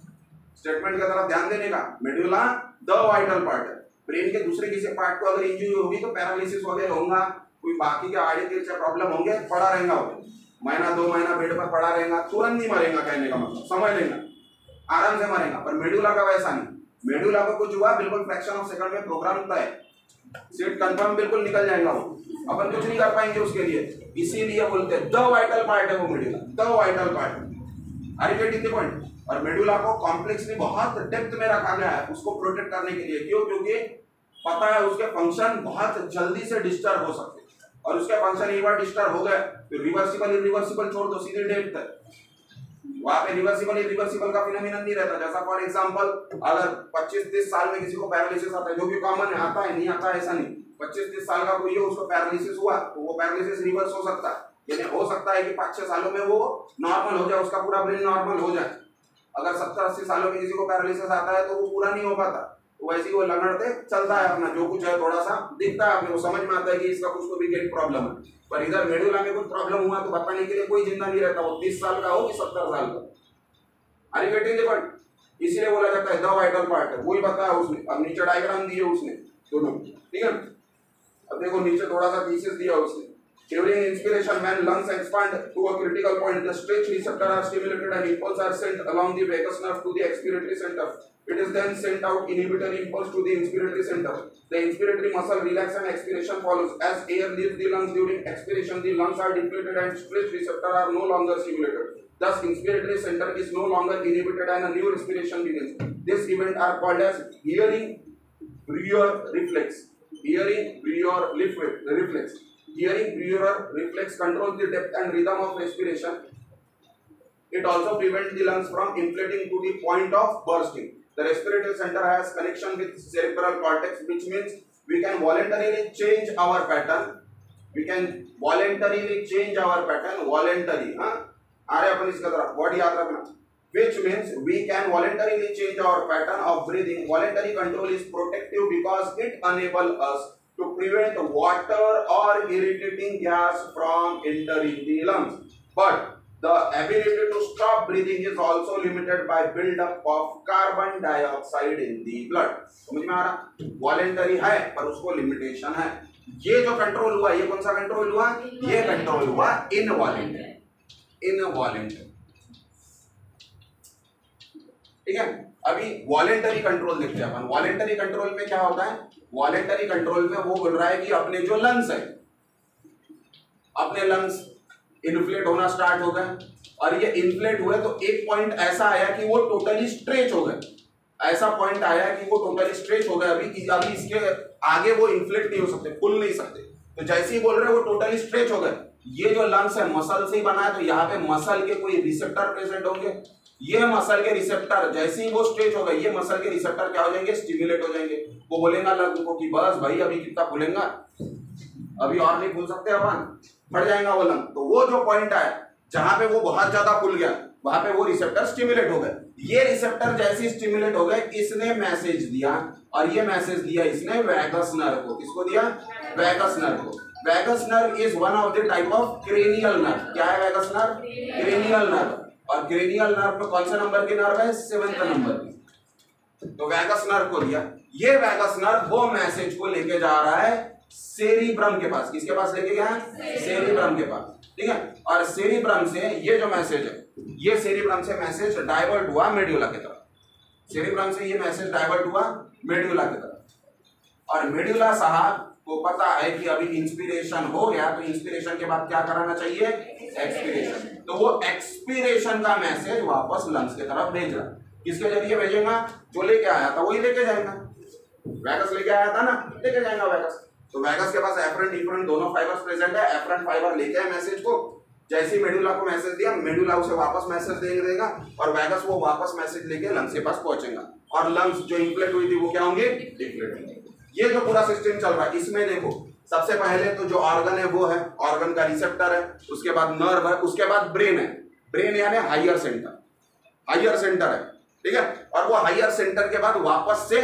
स्टेटमेंट की तरफ ध्यान देने का, मेडुला द वाइटल पार्ट है। ब्रेन के दूसरे किसी पार्ट को अगर इंजरी होगी तो पैरालिसिस वगैरह होगा, कोई बाकी के आड़े तिरछे प्रॉब्लम होंगे, पड़ा रहेगा वो महीना 2 महीना बेड पर पड़ा रहेगा, तुरंत नहीं मरेगा, कहने का मतलब समझ लेना, आराम से मरेगा। पर मेडुला का वैसा नहीं, मेडुला को कुछ हुआ बिल्कुल फ्रैक्शन ऑफ सेकंड में प्रोग्राम तय, सीट कंफर्म बिल्कुल निकल जाएगा वो, अपन कुछ नहीं कर पाएंगे उसके लिए। इसीलिए बोलते हैं द वाइटल पार्ट है वो medulla, the vital part. Are you getting the point? और मेडुला को कॉम्प्लेक्सली बहुत डेप्थ में रखा गया है उसको प्रोटेक्ट करने के लिए। क्यों? क्योंकि पता है उसके फंक्शन बहुत जल्दी से डिस्टर्ब हो सकते हैं, और उसके फंक्शन एक बार डिस्टर्ब हो गए तो रिवर्सिबल इरिवर्सिबल छोड़ दो, सीधे डेथ तक। वहां पे रिवर्सिबल इरिवर्सिबल का फिनोमिनन नहीं रहता। जैसा फॉर एग्जांपल अगर 25-30 साल में किसी को पैरालिसिस आता है, जो कि कॉमन है, आता है नहीं आता है ऐसा नहीं, 25-30 साल का कोई है उसको पैरालिसिस हुआ तो वो पैरालिसिस रिवर्स हो सकता है, यानी हो सकता है कि 5-6 सालों में वो नॉर्मल हो जाए, उसका पूरा ब्रेन नॉर्मल हो जाए। अगर 70-80 सालों में किसी को पैरालिसिस आता है तो वो पूरा नहीं हो पाता, तो वैसे ही वो लगड़ते चलता है अपना, जो कुछ है थोड़ा सा दिखता है, वो समझ में आता है कि इसका कुछ तो भी गेट प्रॉब्लम है। पर इधर मेडुला में कुछ प्रॉब्लम हुआ तो बताने के लिए कोई जिंदा नहीं रहता, वो 30 साल का हो कि 70 साल का। Are you getting the point? इसलिए बोला जाता है द वाइटल पार्ट है, वही बताया उसने। अब नीचे डायग्राम दिए उसने दोनों, ठीक है। अब देखो नीचे थोड़ा सा थीसिस दिया उसने। During inspiration, when lungs expand to a critical point, the stretch receptor are stimulated and impulse are sent along the vagus nerve to the expiratory center. It is then sent out inhibitory impulse to the inspiratory center. The inspiratory muscle relax and expiration follows. As air leaves the lungs during expiration, the lungs are deflated and stretch receptor are no longer stimulated. Thus, inspiratory center is no longer inhibited and a new respiration begins. This event are called as hearing Brewer reflex. Hearing Brewer reflex. Hearing Brewer reflex controls the depth and rhythm of respiration. It also prevents the lungs from inflating to the point of bursting. The respiratory center has connection with cerebral cortex, which means we can voluntarily change our pattern. We can voluntarily change our pattern. Voluntary, हाँ? आ रहे अपन इसका तरफ word याद रखना. Which means we can voluntarily change our pattern of breathing. Voluntary control is protective because it enables us to prevent water or irritating gas from entering the lungs. But the ability to stop breathing is also limited by build-up of carbon dioxide in the blood. समझ में आ रहा? Voluntary है पर उसको limitation है. ये जो control हुआ, ये कौन सा कंट्रोल हुआ? ये कंट्रोल हुआ इनवॉलेंटरी. इनवॉलेंटरी, ठीक है। अभी वॉलेंटरी कंट्रोल देखते हैं अपन। वॉलेंटरी कंट्रोल में क्या होता है? वॉलेंटरी कंट्रोल में वो बोल रहा है कि अपने जो लंग्स है, अपने लंग्स इन्फ्लेट होना स्टार्ट हो गए, और ये इन्फ्लेट हुए तो एक पॉइंट ऐसा आया कि वो टोटली स्ट्रेच हो गए। ऐसा पॉइंट आया कि वो टोटली स्ट्रेच हो गए। अभी इसके आगे वो इन्फ्लेट नहीं हो सकते, खुल नहीं सकते। तो जैसे ही बोल रहे हैं वो टोटली स्ट्रेच हो गए। ये जो लंग्स है मसल से ही बना है, तो यहाँ पे मसल के कोई रिसेप्टर प्रेजेंट होंगे। ये मसल के रिसेप्टर जैसे ही वो स्ट्रेच हो गए, ये मसल के रिसेप्टर क्या हो जाएंगे? स्टिमुलेट हो जाएंगे। वो बोलेगा लंग को कि बस भाई अभी कितना खुलेगा, अभी और नहीं खुल सकते अपन, फट जाएगा वो लंग। तो वो जो पॉइंट है जहां पे वो बहुत ज्यादा खुल गया, वहां पे वो रिसेप्टर स्टिमुलेट हो गए। ये रिसेप्टर जैसे ही स्टिमुलेट हो गए, इसने मैसेज दिया, और ये मैसेज दिया इसने वैगस नर्व को। किसको दिया? वैगस नर्व को। Vagus nerve is one of the type of cranial nerve. क्या है वैगस नर्व? Cranial nerve. और क्रेनियल नर्व में कौन सा नंबर की नर्व है? 7th नंबर की। तो वैगस नर्व को दिया। ये वैगस नर्व वो मैसेज को लेके जा रहा है सेरिब्रम के पास। किसके पास लेके गया? सेरिब्रम के पास, ठीक है। और सेरिब्रम से ये जो मैसेज है, ये सेरिब्रम से मैसेज डाइवर्ट हुआ मेडुला की तरफ। सेरिब्रम से ये मैसेज डाइवर्ट हुआ मेडुला की तरफ। और मेडुला साहब को पता है कि अभी इंस्पिरेशन हो गया, तो इंस्पिरेशन के बाद क्या कराना चाहिए? एक्सपीरेशन। तो वो एक्सपीरेशन का मैसेज वापस लंग्स की तरफ भेज रहा। किसके जरिए भेजेगा? जो लेके आया था वही लेके जाएगा। वैगस लेके आया था ना, लेके जाएगा वैगस। तो वैगस के पास एफरेंट इफरेंट दोनों फाइबर्स प्रेजेंट है। एफरेंट फाइबर लेके आए मैसेज को, जैसे ही मेडुला को मैसेज दिया, मेडुला उसे वापस मैसेज देगा और वैगस वो वापस मैसेज लेके लंग्स के पास पहुंचेगा और लंग्स जो इंफ्लेट हुई थी वो क्या होंगे, डिफ्लेट होंगे। ये जो पूरा सिस्टम चल रहा है इसमें देखो सबसे पहले तो जो ऑर्गन है वो है, ऑर्गन का रिसेप्टर है, उसके बाद नर्व है, उसके बाद ब्रेन है। ब्रेन यानी हायर सेंटर, हायर सेंटर है, ठीक है। और वो हायर सेंटर के बाद वापस से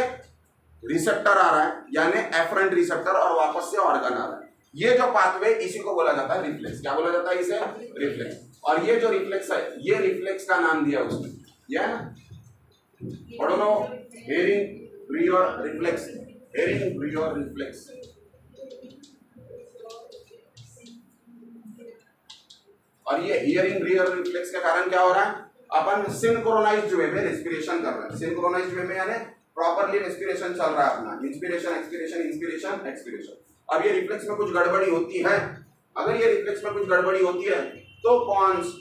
रिसेप्टर आ रहा है यानी एफरेंट रिसेप्टर और वापस से ऑर्गन आ रहा है। ये जो पाथवे इसी को बोला जाता है रिफ्लेक्स। क्या बोला जाता है इसे, रिफ्लेक्स। और ये जो रिफ्लेक्स है ये रिफ्लेक्स का नाम दिया उसने, ये है ना, हेरिंग ब्रियर रिफ्लेक्स, हेरिंग ब्रियर रिफ्लेक्स। और ये हियरिंग ब्रियर रिफ्लेक्स के कारण क्या हो रहा है, अपन सिंक्रोनाइज्ड वे में रेस्पिरेशन कर रहे हैं। सिंक्रोनाइज्ड वे में यानी प्रॉपर्ली रेस्पिरेशन चल रहा है अपना, इंस्पिरेशन एक्सपिरेशन इंस्पिरेशन एक्सपिरेशन। अब ये रिफ्लेक्स में कुछ गड़बड़ी होती है, अगर ये रिफ्लेक्स में कुछ गड़बड़ी होती है तो पॉन्स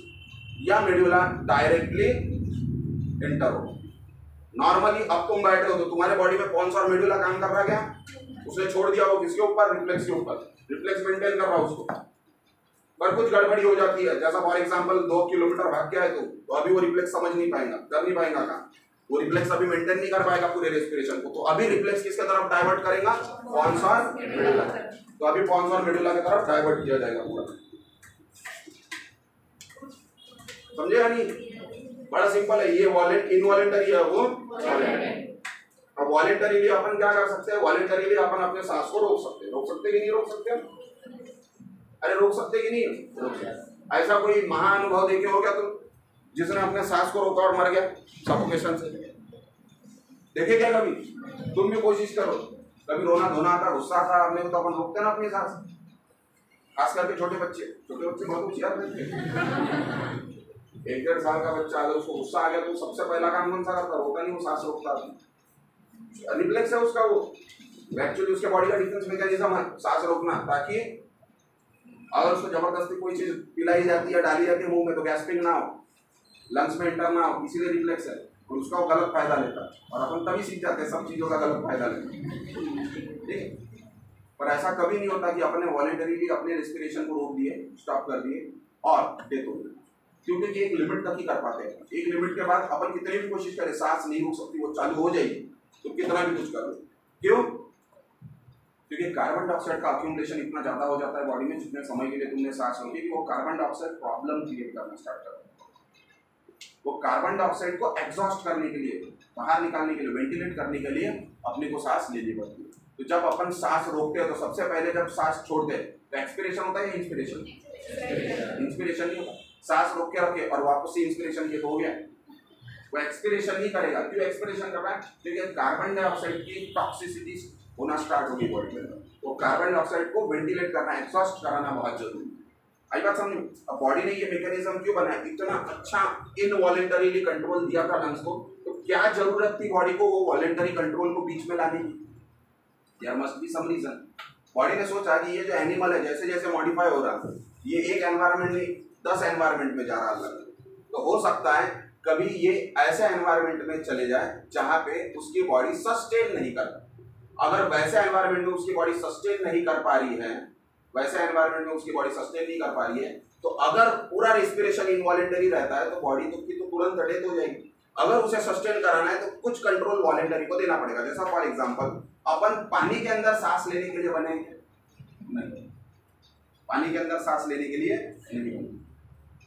या मेडुला डायरेक्टली एंटर हो। नॉर्मली अब तुम बैठे हो तो तुम्हारे बॉडी में पॉन्स और मेडुला काम कर रहा है क्या, उसने छोड़ दिया वो किसके ऊपर, रिफ्लेक्स के ऊपर, रिफ्लेक्स मेंटेन कर रहा है उसको। पर कुछ गड़बड़ी हो जाती है, जैसा फॉर एग्जांपल 2 किलोमीटर भाग गया है तो अभी वो रिफ्लेक्स समझ नहीं पाएगा, कर नहीं पाएगा काम, वो रिफ्लेक्स अभी मेंटेन नहीं कर पाएगा पूरे रेस्पिरेशन को। तो अभी रिफ्लेक्स किसके तरफ डाइवर्ट करेगा, पॉन्स और मेडुला। तो अभी पॉन्स और मेडुला की तरफ डाइवर्ट किया जाएगा पूरा, समझे नहीं? बड़ा सिंपल है, ये इनवॉलेंटरी है, वो अब वॉलेंटरीली अपन क्या कर सकते हैं, वॉलेंटरीली अपन अपने सांस को रोक सकते हैं। रोक सकते कि नहीं रोक सकते? अरे रोक सकते कि नहीं रोक सकते? ऐसा कोई महाअनुभव देखे हो क्या तुम जिसने अपने सांस को रोका और मर गया सफोकेशन से? देखे क्या कभी? तुम भी कोशिश करो, कभी रोना धोना आता, गुस्सा आता, अपने को तो अपन रोकते ना अपनी सांस, खास करके छोटे बच्चे बहुत होशियार रहते हैं। 1-1.5 साल का बच्चा अगर उसको गुस्सा आ गया तो सबसे पहला काम कौन सा करता, रोता नहीं, वो सांस रोकता। रिफ्लेक्स है उसका, वो एक्चुअली उसके बॉडी का डिफेंस मैकेनिज्म है सांस रोकना, ताकि अगर उसको जबरदस्ती कोई चीज पिलाई जाती है, डाली जाती है मुंह में, तो गैस्पिंग ना हो, लंग्स में एंटर ना हो, इसीलिए रिफ्लेक्स है। और उसका वो गलत फायदा लेता है और अपन तभी सीख जाते हैं सब चीजों का गलत फायदा लेते, ठीक। पर ऐसा कभी नहीं होता कि अपने वॉलेंटरीली अपने रेस्पिरेशन को रोक दिए, स्टॉप कर दिए और डेथ हो गई, क्योंकि एक लिमिट तक ही कर पाते हैं। एक लिमिट के बाद अपन कितनी भी कोशिश करें सांस नहीं रुक सकती, वो चालू हो जाएगी तो कितना भी कुछ कर लो। क्यों? क्योंकि कार्बन डाइऑक्साइड का अक्यूमुलेशन इतना ज्यादा हो जाता है बॉडी में, जितने समय के लिए तुमने सांस रोकी कि वो कार्बन डाइऑक्साइड प्रॉब्लम क्रिएट करना स्टार्ट करता है। वो कार्बन डाइऑक्साइड को एग्जॉस्ट करने के लिए, बाहर निकालने के लिए, वेंटिलेट करने के लिए अपने को सांस लेनी पड़ती है। तो जब अपन सांस रोकते हैं तो सबसे पहले जब सांस छोड़ते हैं तो एक्सपिरेशन होता है या इंस्पिरेशन? इंस्पिरेशन नहीं होता। सांस रोक के रखे और वापस से इंस्पिरेशन, ये हो गया, वो एक्सपिरेशन नहीं करेगा। क्यों एक्सपिरेशन कर रहा है? क्योंकि कार्बन डाइऑक्साइड की टॉक्सिसिटी होना स्टार्ट होगी बॉडी में, तो कार्बन डाइऑक्साइड को वेंटिलेट करना, एग्जॉस्ट कराना बहुत जरूरी है। आई बात समझ में? अब बॉडी ने ये मैकेनिज्म क्यों बनाया, इतना अच्छा इनवॉलेंटरीली कंट्रोल दिया था लंग्स को, तो क्या जरूरत थी बॉडी को वो वॉलेंटरी कंट्रोल को बीच में लाने की? There must be some reason. Body ने सोचा कि ये जो एनिमल है जैसे जैसे मॉडिफाई हो रहा है, ये एक एनवायरमेंट नहीं 10 एनवायरमेंट में जा रहा है, तो हो सकता है कभी ये ऐसे एनवायरमेंट में चले जाए जहां पे उसकी बॉडी सस्टेन नहीं कर, अगर वैसे एनवायरमेंट में उसकी बॉडी सस्टेन नहीं कर पा रही है, वैसे एनवायरमेंट में उसकी बॉडी सस्टेन नहीं कर पा रही है, तो अगर पूरा रेस्पिरेशन इनवॉलेंटरी रहता है तो बॉडी तो तुरंत डेथ हो जाएगी। अगर उसे सस्टेन कराना है तो कुछ कंट्रोल वॉलेंटरी को देना पड़ेगा। जैसा फॉर एग्जांपल अपन पानी के अंदर सांस लेने के लिए बने नहीं, पानी के अंदर सांस लेने के लिए नहीं बने,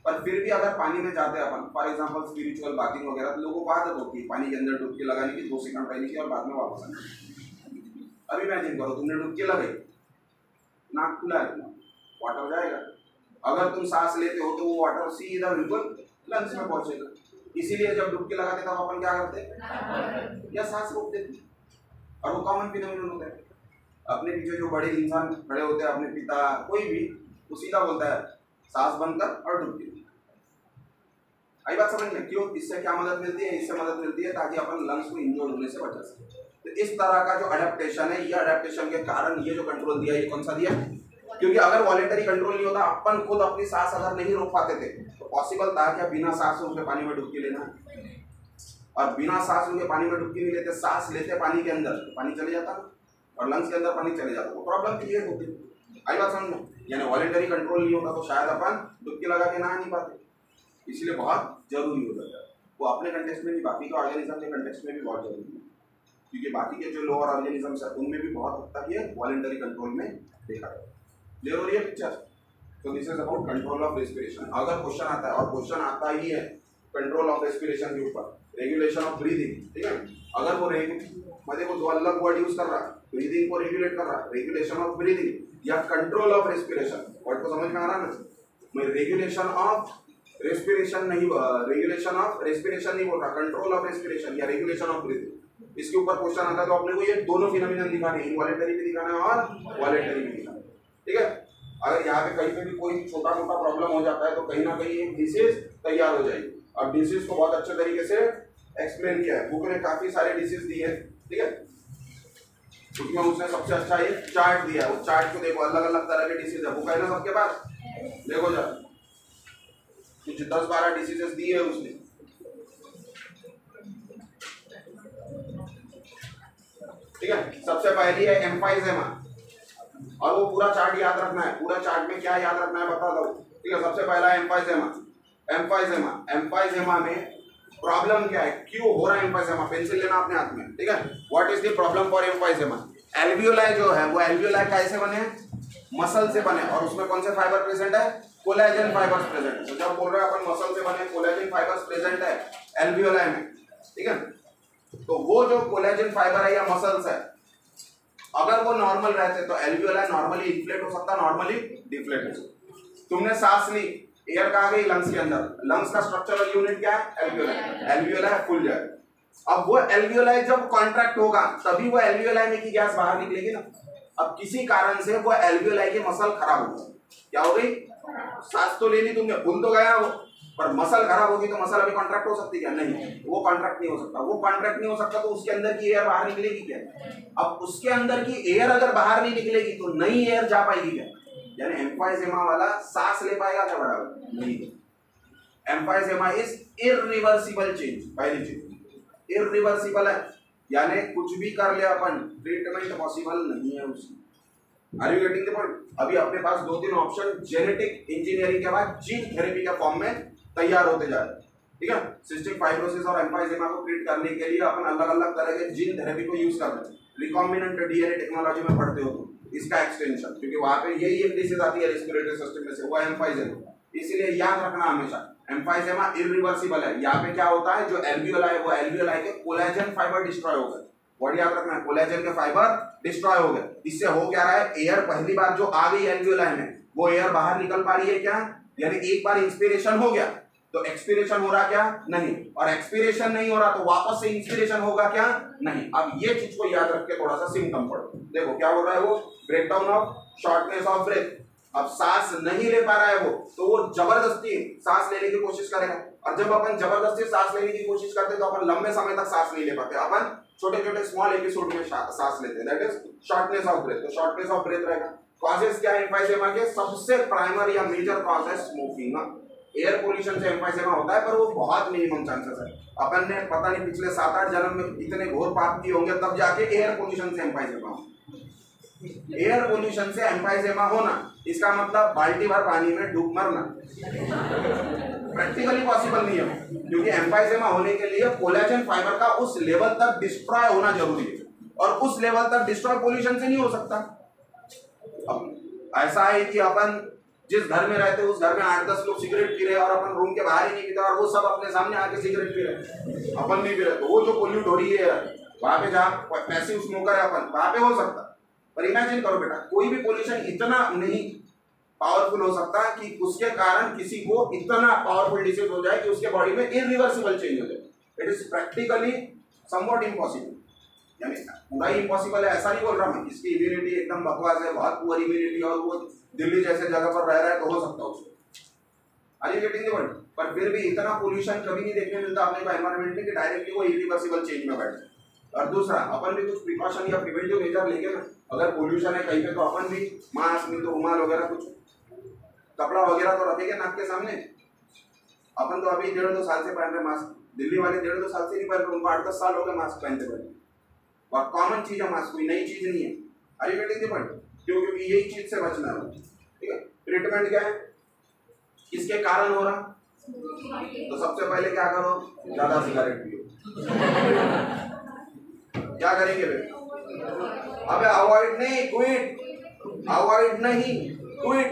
पर फिर भी अगर पानी में जाते हैं अपन, फॉर एग्जांपल स्पिरिचुअल बाथिंग वगैरह, तो लोगों को आदत होती है पानी के अंदर डुबकी लगाने की, 2 सेकंड पहले की और बाद में वापस आने। अभी इमेजिन करो तुमने डुबकी लगाई, नाक खुला है, वाटर जाएगा, अगर तुम सांस लेते हो तो वो वाटर सीधा बिल्कुल लंग्स में पहुंचेगा। इसीलिए जब डुबकी लगाते तब अपन क्या करते, या सांस रोक देते, और वो कॉमन फिनोमेनन होता है। अपने पीछे जो बड़े इंसान खड़े होते हैं, अपने पिता कोई भी, वो सीधा बोलता है सांस बंद कर और डुबकी। आई बात समझ में? क्यों? इससे क्या मदद मिलती है? इससे मदद मिलती है ताकि अपन लंग्स को इंजोर्ड होने से बचा सके। तो इस तरह का जो अडेप्टेशन है, ये अडेप्टेशन के कारण ये जो कंट्रोल दिया, ये कौन सा दिया? क्योंकि अगर वॉलेंटरी कंट्रोल नहीं होता, अपन खुद अपनी सांस अगर नहीं रोक पाते थे, तो पॉसिबल था क्या बिना सांस रोके पानी में डुबकी लेना? और बिना सांस रोके पानी में डुबकी नहीं लेते, सांस लेते पानी के अंदर, पानी चले जाता और लंग्स के अंदर पानी चले जाता, वो प्रॉब्लम क्रिएट होती है। आई बात समझ में? यानी वॉलेंटरी कंट्रोल नहीं होता तो शायद अपन डुबकी लगा के नहा नहीं पाते, इसलिए बहुत जरूरी हो जाता है। वो अपने कंटेक्स्ट में भी, बाकी के ऑर्गेनिज्म के कंटेक्स्ट में भी बहुत जरूरी है, क्योंकि बाकी के जो लोअर ऑर्गेनिजम्स है उनमें भी बहुत हद तक ये वॉलेंटरी कंट्रोल में देखा जाता है। क्लियर हो रही है पिक्चर? तो this is about control of respiration. अगर क्वेश्चन आता है, और क्वेश्चन आता ही है कंट्रोल ऑफ रेस्पिरेशन के ऊपर, रेगुलेशन ऑफ ब्रीदिंग, ठीक है, अगर वो मतलब वो जो अलग वर्ड यूज कर रहा है, ब्रीदिंग को रेगुलेट कर रहा है, रेगुलेशन ऑफ ब्रीदिंग या कंट्रोल ऑफ रेस्पिरेशन, वर्ड को समझ में आ रहा है ना? मैं रेगुलेशन ऑफ रेस्पिरेशन नहीं, रेगुलेशन ऑफ रेस्पिरेशन नहीं बोल रहा, कंट्रोल ऑफ रेस्पिरेशन या रेगुलेशन ऑफ ब्रीदिंग। इसके ऊपर क्वेश्चन आता है तो अपने को ये दोनों फिनोमिनन दिखाने, इनवॉलेंटरी भी दिखाना है और वॉलेंटरी भी दिखाना है, ठीक है। अगर यहाँ पे कहीं पे भी कोई छोटा मोटा प्रॉब्लम हो जाता है तो कहीं ना कहीं एक डिसीज तैयार हो जाएगी। अब डिसीज को बहुत अच्छे तरीके से एक्सप्लेन किया है, बुक ने काफी सारे डिसीज दिए हैं, ठीक है, उसमें उसने सबसे अच्छा एक चार्ट दिया है। उस चार्ट को देखो, अलग अलग तरह के डिसीज है, बुक है ना सबके पास, देखो जरा कुछ 10-12 डिसीजेस दिए है उसने, ठीक है। सबसे पहली है एम्फाइजेमा, और वो पूरा चार्ट याद रखना है, पूरा चार्ट में क्या याद रखना है बता दो, ठीक है। सबसे पहला एम्फाइजेमा, एम्फाइजेमा, एम्फाइजेमा में प्रॉब्लम क्या है, क्यों हो रहा है एम्फाइजेमा, पेंसिल लेना अपने हाथ में, ठीक है। What is the problem for emphysema? Alveoli जो है वो एल्वियोलाई कैसे बने, मसल से बने, और उसमें कौन से फाइबर प्रेजेंट है, कोलेजन फाइबर्स प्रेजेंट है। तो जब बोल रहे हैं अपन मसल से बने, कोलेजन फाइबर्स प्रेजेंट है एल्वियोलाई में, ठीक है। तो वो जो कोलेजन फाइबर है या मसल्स है, अगर वो नॉर्मल रहते तो एल्वियोलाई नॉर्मली इन्फ्लेट हो सकता, नॉर्मली डिफ्लेट हो सकता। तुमने सांस ली, एयर कहाँ गई, लंग्स के अंदर, लंग्स का स्ट्रक्चरल यूनिट क्या है, एल्वियोलाई, एल्वियोलाई फुल जाए। अब वो एल्वियोलाई जब कॉन्ट्रैक्ट होगा तभी वो एल्वियोलाई में की गैस बाहर निकलेगी ना। अब किसी कारण से वो एल्वियोलाई के मसल खराब हो गए, क्या हो गई, सांस तो ले ली तुमने, भूल तो गया वो, पर मसल खराब होगी तो मसल अभी कॉन्ट्रैक्ट हो सकती है क्या, नहीं, वो कॉन्ट्रैक्ट नहीं हो सकता। वो कॉन्ट्रैक्ट नहीं हो सकता तो उसके अंदर की एयर बाहर निकलेगी क्या? अब उसके अंदर की एयर अगर बाहर नहीं निकलेगी तो नई एयर जा पाएगी क्या? यानी एम्फाइजेमा वाला सांस ले पाएगा क्या बराबर? नहीं। एम्फाइजेमा इज इरिवर्सिबल चेंज, पहली चीज इरिवर्सिबल है, यानी कुछ भी कर ले अपन, ट्रीटमेंट पॉसिबल नहीं है उसकी। Are you getting the point? अभी अपने पास 2-3 ऑप्शन जेनेटिक इंजीनियरिंग के बाद जीन थेरेपी के फॉर्म में तैयार होते जा रहे हैं, ठीक है। सिस्टिक फाइब्रोसिस और एम्फाइजेमा को ट्रीट करने के लिए अपन अलग अलग तरह के जीन थेरेपी को यूज कर रहे हैं। रिकॉम्बिनेंट डीएनए टेक्नोलॉजी में पढ़ते हो तुम, इसका एक्सटेंशन, क्योंकि वहां पे यही एक डिसीज आती है रेस्पिरेटरी सिस्टम में से, वो एम्फाइजेमा। इसीलिए याद रखना हमेशा, एम्फाइजेमा इरिवर्सिबल है। यहाँ पे क्या होता है, जो एल्वियोलाई, वो एल्वियोलाई के कोलेजन फाइबर डिस्ट्रॉय हो गए, वर्ड याद रखना है, कोलेजन के फाइबर डिस्ट्रॉय हो गए। इससे हो क्या रहा है, एयर पहली बार जो आ गई एल्वियोलाई में, वो एयर बाहर निकल पा रही है क्या? यानी एक बार इंस्पिरेशन हो गया तो एक्सपिरेशन हो रहा क्या? नहीं। और एक्सपिरेशन नहीं हो रहा तो वापस से इंस्पिरेशन होगा क्या? नहीं। अब ये चीज को याद रख के थोड़ा सा सिम्टम पढ़ो, देखो क्या हो रहा है, वो breakdown of shortness of breath. अब सांस नहीं ले पा रहा है वो, तो वो जबरदस्ती सांस लेने की कोशिश करेगा, और जब अपन जबरदस्ती सांस लेने की कोशिश करते तो अपन लंबे समय तक सांस नहीं ले पाते, अपन छोटे छोटे स्मॉल एपिसोड में सांस लेते हैं, that is shortness of breath. तो शॉर्टनेस ऑफ ब्रेथ रहेगा। कॉजेस क्या है एम्फाइजेमा के? सबसे प्राइमरी या मेजर कॉज है स्मोकिंग। एयर पोल्यूशन से एम्फाइजेमा होता है, पर वो बहुत मिनिमम चांसेस है। अपन ने पता नहीं पिछले 7-8 जन्म में इतने घोर पाप किए होंगे तब जाके एयर पोल्यूशन से एम्फाइजेमा हो। एयर पोल्यूशन से एम्फाइजेमा होना, इसका मतलब बाल्टी भर पानी में डूब मरना प्रैक्टिकली पॉसिबल नहीं है, क्योंकि एम्फाइजेमा होने के लिए कोलेजन फाइबर का उस लेवल तक डिस्ट्रॉय होना जरूरी है, और उस लेवल तक डिस्ट्रॉय पोल्यूशन से नहीं हो सकता। अब ऐसा है कि अपन जिस घर में रहते उस घर में 8-10 लोग सिगरेट पी रहे हैं और अपन रूम के बाहर ही नहीं पीते, और वो सब अपने सामने आके सिगरेट पी रहे, अपन नहीं पी रहे, तो वो जो पोल्यूट हो रही है वहां पे, जहाँ पैसिव स्मोकर है अपन, वहां पे हो सकता। पर इमेजिन करो बेटा, कोई भी पोल्यूशन इतना नहीं पावरफुल हो सकता कि उसके कारण किसी को इतना पावरफुल डिसीज हो जाए कि उसके बॉडी में इरिवर्सिबल चेंज हो जाए। It is practically somewhat impossible, यानी पूरा ही इम्पॉसिबल है ऐसा नहीं बोल रहा मैं, इसकी इम्यूनिटी एकदम बकवास है, बहुत पुअर इम्यूनिटी, और वो दिल्ली जैसे जगह पर रह रहा है तो हो सकता है उसको। Are you getting the point? पर फिर भी इतना पोल्यूशन कभी नहीं देखने मिलता अपने को एनवायरनमेंट में कि डायरेक्टली वो इरिवर्सिबल चेंज में बैठ जाए। और दूसरा, अपन भी कुछ प्रिकॉशन या प्रिवेंटिव मेजर लेंगे ना, अगर पोल्यूशन है कहीं पे तो अपन भी मास्क नहीं तो रुमाल वगैरह कुछ कपड़ा वगैरह तो रखेंगे नाक के सामने। अपन तो अभी 1.5-2 साल से पहन रहे मास्क, दिल्ली वाले 1.5-2 साल से नहीं पहन रहे, उनको 8-10 साल हो गए मास्क पहनते पहनते, और कॉमन चीज है मास्क, कोई नई चीज नहीं है। Are you getting the point? क्यों? क्योंकि यही चीज से बचना है, ठीक है। ट्रीटमेंट क्या है, किसके कारण हो रहा? तो सबसे पहले क्या करो, ज्यादा सिगरेट पियो। क्या करेंगे भाई? अबे अवॉइड नहीं, क्विट। अवॉइड नहीं, क्विट।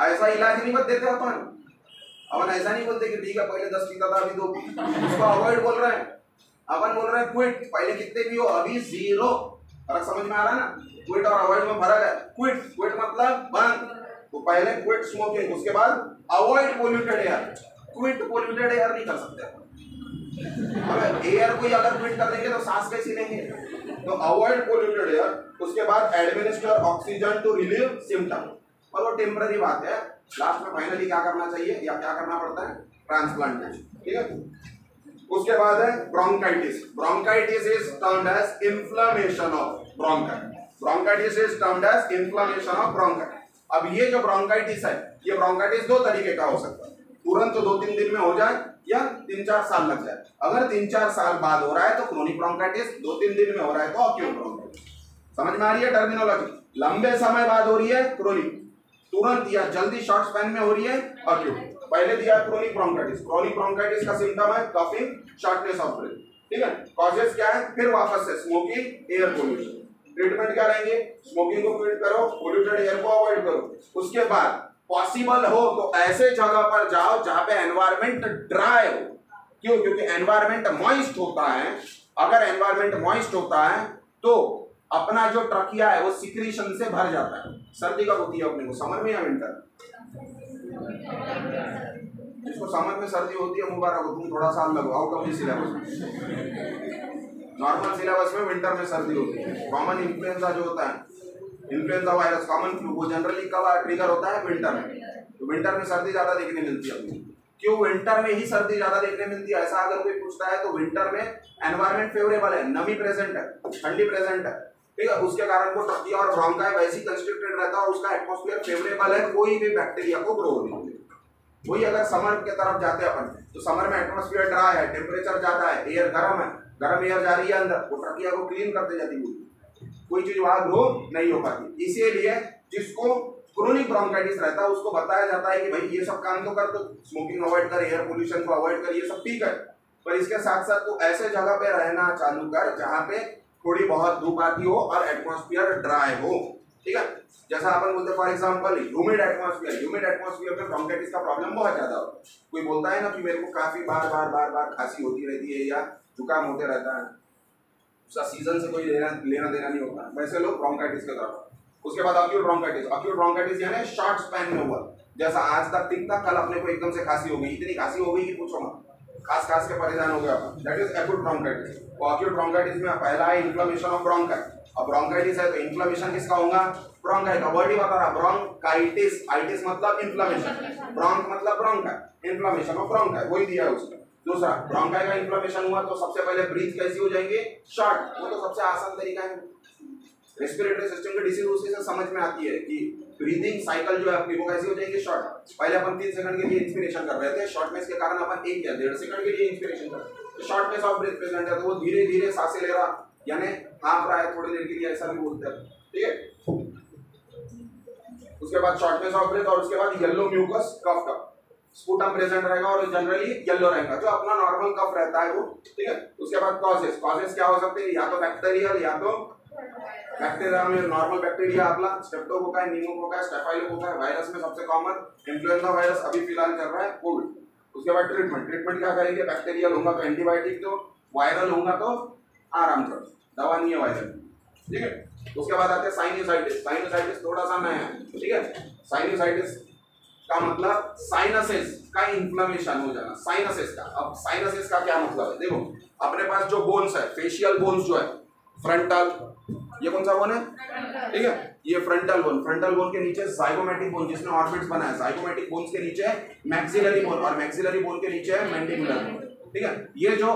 ऐसा इलाज नहीं मत देते अपन ऐसा नहीं बोलते कि ठीक है पहले 10 पीता था अभी 2 उसको अवॉइड बोल रहे हैं। अपन बोल रहे हैं क्विट। पहले कितने पियो, अभी 0। फर्क समझ में आ रहा है ना? क्विट और अवॉइड में फर्क है। क्विट मतलब बंद। तो पहले क्विट स्मोकिंग, उसके बाद avoid polluted air. Quit polluted air नहीं कर सकते। अबे एयर को अगर क्विट कर देंगे तो सांस कैसे लेंगे? तो अवॉइड पोल्यूटेड एयर, उसके बाद administer oxygen to relieve symptom. और वो टेम्पररी बात है। लास्ट में फाइनली क्या करना चाहिए या क्या करना पड़ता है? ट्रांसप्लांटेशन। ठीक है। उसके बाद है bronchitis. Bronchitis is termed as inflammation of bronchi. Bronchitis is termed as inflammation of bronchi. अब ये जो ब्रोंकाइटिस है, ये ब्रोंकाइटिस 2 तरीके का हो सकता है। तुरंत 2-3 दिन में हो जाए या 3-4 साल लग जाए। अगर 3-4 साल बाद हो रहा है तो क्रोनिक ब्रोंकाइटिस, 2-3 दिन में हो रहा है तो अक्यूट ब्रोंकाइटिस। समझ में आ रही है टर्मिनोलॉजी? लंबे समय बाद हो रही है क्रोनिक, तुरंत या जल्दी शॉर्ट स्पैन में हो रही है अक्यूट। पहले दिया क्रोनिक ब्रोंकाइटिस। क्रोनिक ब्रोंकाइटिस का सिम्टम है कफिंग, शॉर्टनेस ऑफ ब्रेथ। ठीक है। कॉजेस क्या है? फिर वापस से स्मोकिंग, एयर पोल्यूशन। ट्रीटमेंट क्या रहेंगे? स्मोकिंग को क्विट करो, पोल्यूटेड एयर को अवॉइड करो। उसके बाद पॉसिबल हो तो ऐसे जगह पर जाओ जहां पे एनवायरमेंट ड्राई हो। क्यों? क्योंकि एनवायरमेंट मॉइस्ट होता है। अगर एनवायरमेंट मॉइस्ट होता है तो अपना जो ट्रकिया है वो सिक्रीशन से भर जाता है। सर्दी कब होती है अपने को? समर में या विंटर? जिसको समर में सर्दी होती है मुबारक हो, तुम थोड़ा साल लगो out of the syllabus. Normal syllabus में विंटर में सर्दी होती है। कॉमन इन्फ्लुएंजा जो होता है, इन्फ्लुएंजा वायरस, कॉमन फ्लू, वो जनरली कब ट्रिगर होता है? विंटर में। तो विंटर में सर्दी ज्यादा देखने मिलती है अपनी। क्यों विंटर में ही सर्दी ज्यादा देखने मिलती है? ऐसा अगर कोई पूछता है तो विंटर में एनवायरमेंट फेवरेबल है, नमी प्रेजेंट है, ठंडी प्रेजेंट है। ठीक है। उसके कारण वो ट्रकिया और ब्रोंकाई वैसे ही कंस्ट्रिक्टेड रहता है और उसका एटमॉस्फेयर फेवरेबल है कोई भी बैक्टीरिया को ग्रो होने के लिए। वही अगर समर के तरफ जाते हैं अपन तो समर में एटमॉस्फेयर ड्राई है, टेम्परेचर ज्यादा है, एयर गर्म है, गर्म एयर जा रही है अंदर, वो ट्रकिया को क्लीन करते जाती है, कोई चीज वहां ग्रो नहीं हो पाती। इसीलिए जिसको क्रोनिक ब्रोंकाइटिस रहता है उसको बताया जाता है कि भाई ये सब काम तो कर, तो स्मोकिंग अवॉइड कर, एयर पोल्यूशन को अवॉइड कर, ये सब ठीक है, पर इसके साथ साथ तो ऐसे जगह पे रहना चालू कर जहां पे थोड़ी बहुत धूप आती हो और एटमॉस्फेयर ड्राई हो। ठीक है। जैसा अपन बोलते फॉर एग्जांपल ह्यूमिड एटमॉस्फेयर में ब्रोंकाइटिस का प्रॉब्लम बहुत ज्यादा होता है। कोई बोलता है ना कि मेरे को काफी बार खांसी होती रहती है या जुकाम होते रहता है, उसका सीजन से कोई लेना देना नहीं होता, वैसे लोग ब्रोंकाइटिस के तरफ। उसके बाद अक्यूट ब्रोंकाइटिस यानी शॉर्ट स्पैन में हुआ, जैसा आज तक ठीक था, कल अपने को एकदम से खांसी हो गई, इतनी खांसी हो गई कि पूछो मत, खास के परेशान हो गया, दैट इज एक्यूट ब्रोंकाइटिस। और एक्यूट ब्रोंकाइटिस में पहला है इन्फ्लेमेशन ऑफ ब्रोंकाई। अब ब्रोंकाइटिस है तो इन्फ्लेमेशन किसका होगा? ब्रोंकाई का। वर्ड ही बता रहा, ब्रोंकाइटिस, आइटिस मतलब इन्फ्लेमेशन, ब्रोंक मतलब ब्रोंकाई, इन्फ्लेमेशन ऑफ ब्रोंकाई, वही दिया है उसने। दूसरा, ब्रोंकाई का इन्फ्लेमेशन हुआ तो सबसे पहले ब्रीथ कैसी हो जाएंगे? शॉर्ट। वो तो सबसे आसान तरीका है, रेस्पिरेटरी सिस्टम की डिसीज उसी से समझ में आती है कि ब्रीदिंग साइकिल जो है अपनी वो कैसी हो जाएगी? शॉर्ट। पहले अपन 3 सेकंड के लिए इंस्पिरेशन कर रहे थे, शॉर्टनेस के कारण अपन 1 या 1.5 सेकंड के लिए इंस्पिरेशन कर रहे हैं, तो शॉर्टनेस ऑफ ब्रेथ प्रेजेंट है, तो वो धीरे धीरे सांसें ले रहा यानी हाँफ रहा है थोड़ी देर के लिए, ऐसा भी बोलते हैं। ठीक है। उसके बाद शॉर्टनेस ऑफ ब्रेथ और उसके बाद येलो म्यूकस कफ, स्पूटम प्रेजेंट रहेगा और जनरली येलो रहेगा, जो अपना नॉर्मल कफ रहता है वो। ठीक है। उसके बाद कॉजेस क्या हो सकते हैं? या तो बैक्टीरियल या तो बैक्टीरिया में नॉर्मल बैक्टीरिया अपना स्ट्रेप्टोकोकाई, निमोकोकाई, स्टेफाइलोकोकाई, वायरस में सबसे कॉमन इन्फ्लुएंजा वायरस अभी फिलहाल चल रहा है कोविड। उसके बाद ट्रीटमेंट क्या करेंगे? बैक्टीरियल होगा तो एंटीबायोटिक दो, वायरल होगा तो आराम करो, दवा नहीं है वायरल। ठीक है। उसके बाद आते हैं साइनसाइटिस थोड़ा सा नया है। ठीक है। साइनसाइटिस का मतलब साइनसेस का इन्फ्लेमेशन हो जाना, साइनसेस का। अब साइनसेस का क्या मतलब है? देखो अपने पास जो बोन्स है, फेशियल बोन्स जो है, फ्रंटल, ये कौन सा बोन है? ठीक है। ये फ्रंटल बोन के नीचे जाइगोमेटिक बोन जिसने ऑर्बिट्स बनाया, जाइगोमेटिक बोन्स के नीचे मैक्सिलरी बोन और मैक्सिलरी बोन के नीचे है मैंडिबुलर बोन। ठीक है। ये जो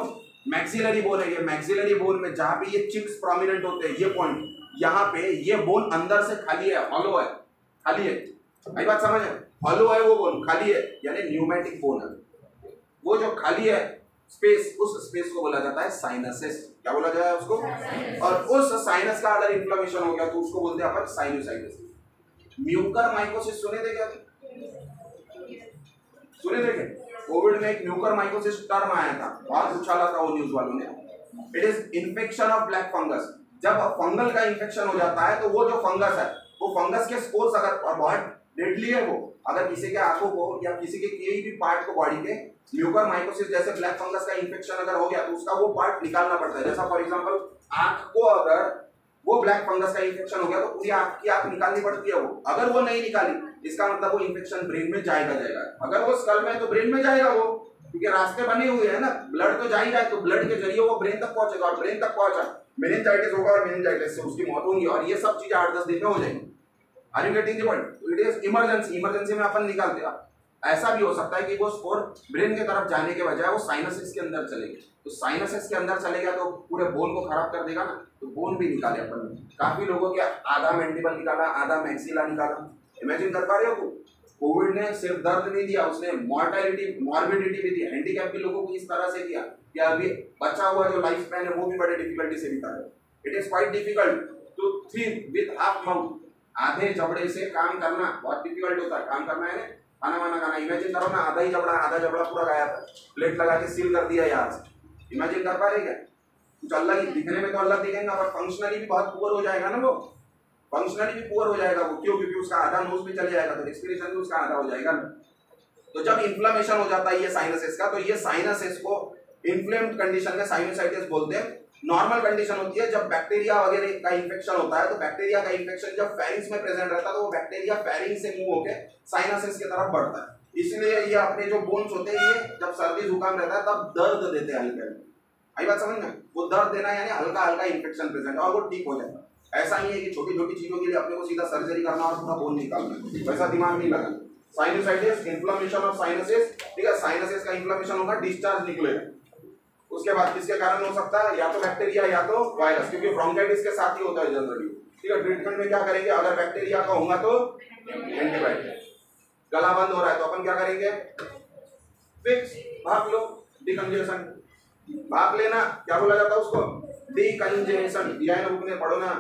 मैक्सिलरी बोन है, ये मैक्सिलरी बोन में जहां पे ये चिप्स प्रोमिनेंट होते हैं, ये पॉइंट, यहाँ पे ये बोन अंदर से खाली है, हॉलो है, खाली है। आई बात समझ है? हॉलो है वो बोन, खाली है, यानी न्यूमेटिक बोन है। वो जो खाली है स्पेस, उस स्पेस को बोला जाता है साइनसेस। क्या बोला जाए उसको? और उस साइनस का अगर इन्फ्लेमेशन हो गया तो उसको बोलते हैं अपन साइनोसाइटिस। म्यूकरमाइकोसिस सुने थे क्या? सुने थे क्या? कोविड में एक म्यूकरमाइकोसिस टर्म आया था, बहुत उछाला था वो न्यूज वालों ने। It is infection of black fungus. जब फंगल का इन्फेक्शन हो जाता है तो वो जो फंगस है, वो फंगस के स्पोर्स अगर, और बहुत डेडली है वो, अगर किसी के आंखों को या किसी के किसी भी पार्ट को बॉडी के म्यूकरमाइकोसिस जैसे ब्लैक फंगस का इन्फेक्शन अगर हो गया तो उसका वो पार्ट निकालना पड़ता है। जैसा फॉर एग्जांपल आंख को अगर वो ब्लैक फंगस का इन्फेक्शन हो गया तो पूरी आंख की आंख निकालनी पड़ती है वो। अगर वो नहीं निकाली इसका मतलब वो इन्फेक्शन ब्रेन में जाएगा। अगर वो स्कल में है तो ब्रेन में जाएगा वो, क्योंकि रास्ते बने हुए हैं ना, ब्लड तो जा ही रहा है, तो ब्लड के जरिए वो ब्रेन तक पहुंचेगा और ब्रेन तक पहुंचा मेनिंजाइटिस होगा और मेनिंजाइटिस से उसकी मौत होगी और ये सब चीजें 8-10 दिन में हो जाएंगी। Are you getting the point? It is emergency. Emergency में अपन निकालते हैं। ऐसा भी हो सकता है कि वो स्पोर ब्रेन की तरफ जाने के बजाय वो साइनसेस के अंदर चले गए, तो साइनसेस के अंदर चले गया तो पूरे बोन को खराब कर देगा ना, तो बोन भी निकाले अपन ने। काफी लोगों के आधा मैंडिबल निकाला, आधा मैक्सिला निकाला। इमेजिन कर पा रहे हो? कोविड ने सिर्फ दर्द नहीं दिया, उसने मॉर्बिडिटी भी दी, हैंडीकैप भी लोगों को इस तरह से दिया कि अभी बचा हुआ जो लाइफ स्पैन है वो भी बड़े डिफिकल्टी से बिता रहे। It is quite difficult to think with half mouth. आधे जबड़े से काम करना बहुत डिफिकल्ट होता है। काम करना है ना, खाना वाना खाना। इमेजिन करो ना, आधा जबड़ा पूरा गायब है, प्लेट लगा के सील कर दिया यार से। इमेजिन कर पा रहे क्या? कुछ अलग ही दिखने में तो अलग दिखेगा, पर फंक्शनली भी बहुत पुअर हो जाएगा ना वो। फंक्शनली भी पुअर हो जाएगा वो, क्यों? क्योंकि उसका आधा नोज भी चल जाएगा, तो रेस्पिरेशन भी उसका आधा हो जाएगा ना। तो जब इन्फ्लेमेशन हो जाता है ये साइनसेस का, तो ये साइनसेस को इन्फ्लेम्ड कंडीशन में साइनसाइटिस बोलते हैं। नॉर्मल कंडीशन होती है जब बैक्टीरिया वगैरह का इन्फेक्शन होता है, तो बैक्टीरिया का इन्फेक्शन जब फेरिंग्स में प्रेजेंट रहता है तो वो बैक्टीरिया फेरिंग से मूव होकर साइनसेस की तरफ बढ़ता है। इसलिए ये अपने जो बोन्स होते हैं, ये जब सर्दी जुकाम रहता है तब दर्द देते हैं हल्के। आई बात समझ में? वो दर्द देना यानी हल्का हल्का इन्फेक्शन प्रेजेंट और वो ठीक हो जाता है। ऐसा नहीं है कि छोटी छोटी चीजों के लिए अपने को सीधा सर्जरी करना और पूरा बोन निकालना, वैसा दिमाग नहीं लगा। साइनसाइटिस, इन्फ्लेमेशन ऑफ साइनसेस, ठीक है, साइनसेस का इन्फ्लेमेशन होगा, डिस्चार्ज निकलेगा। उसके बाद किसके कारण हो सकता है? या तो बैक्टीरिया या तो वायरस, क्योंकि ब्रोंकाइटिस के साथ ही होता है जनरली। ठीक है, ट्रीटमेंट में क्या करेंगे? अगर बैक्टीरिया का होगा तो एंटीबायोटिक। गला बंद हो रहा है तो अपन क्या करेंगे? फिक्स भाप लो, डिकंजेशन। भाप लेना क्या बोला जाता है उसको? डिकंजेशन। दिया है ना बुक में, पढ़ो ना।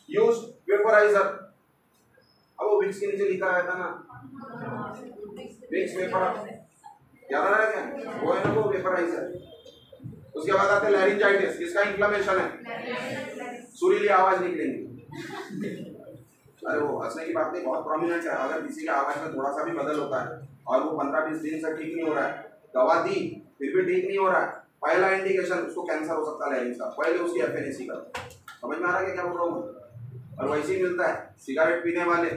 Use vaporiser. अब वो विक्स के नीचे लिखा रहता ना, विक्स वेपर, याद आ रहा है क्या? वो है ना वो वेपराइजर। उसके बाद आते लैरिंजाइटिस, किसका इन्फ्लेमेशन है? सुरीली आवाज निकलेंगी। अरे वो हंसने की बात नहीं, बहुत प्रोमिनेंट है। अगर किसी की आवाज में थोड़ा सा भी बदल होता है और वो 15-20 दिन से ठीक नहीं हो रहा है, दवा दी फिर भी ठीक नहीं हो रहा है, पहला इंडिकेशन उसको कैंसर हो सकता है लैरिंक्स का। पहले उसकी एफएनएसी का। समझ में आ रहा है क्या बोल रहा हूँ? और वैसे ही मिलता है सिगरेट पीने वाले,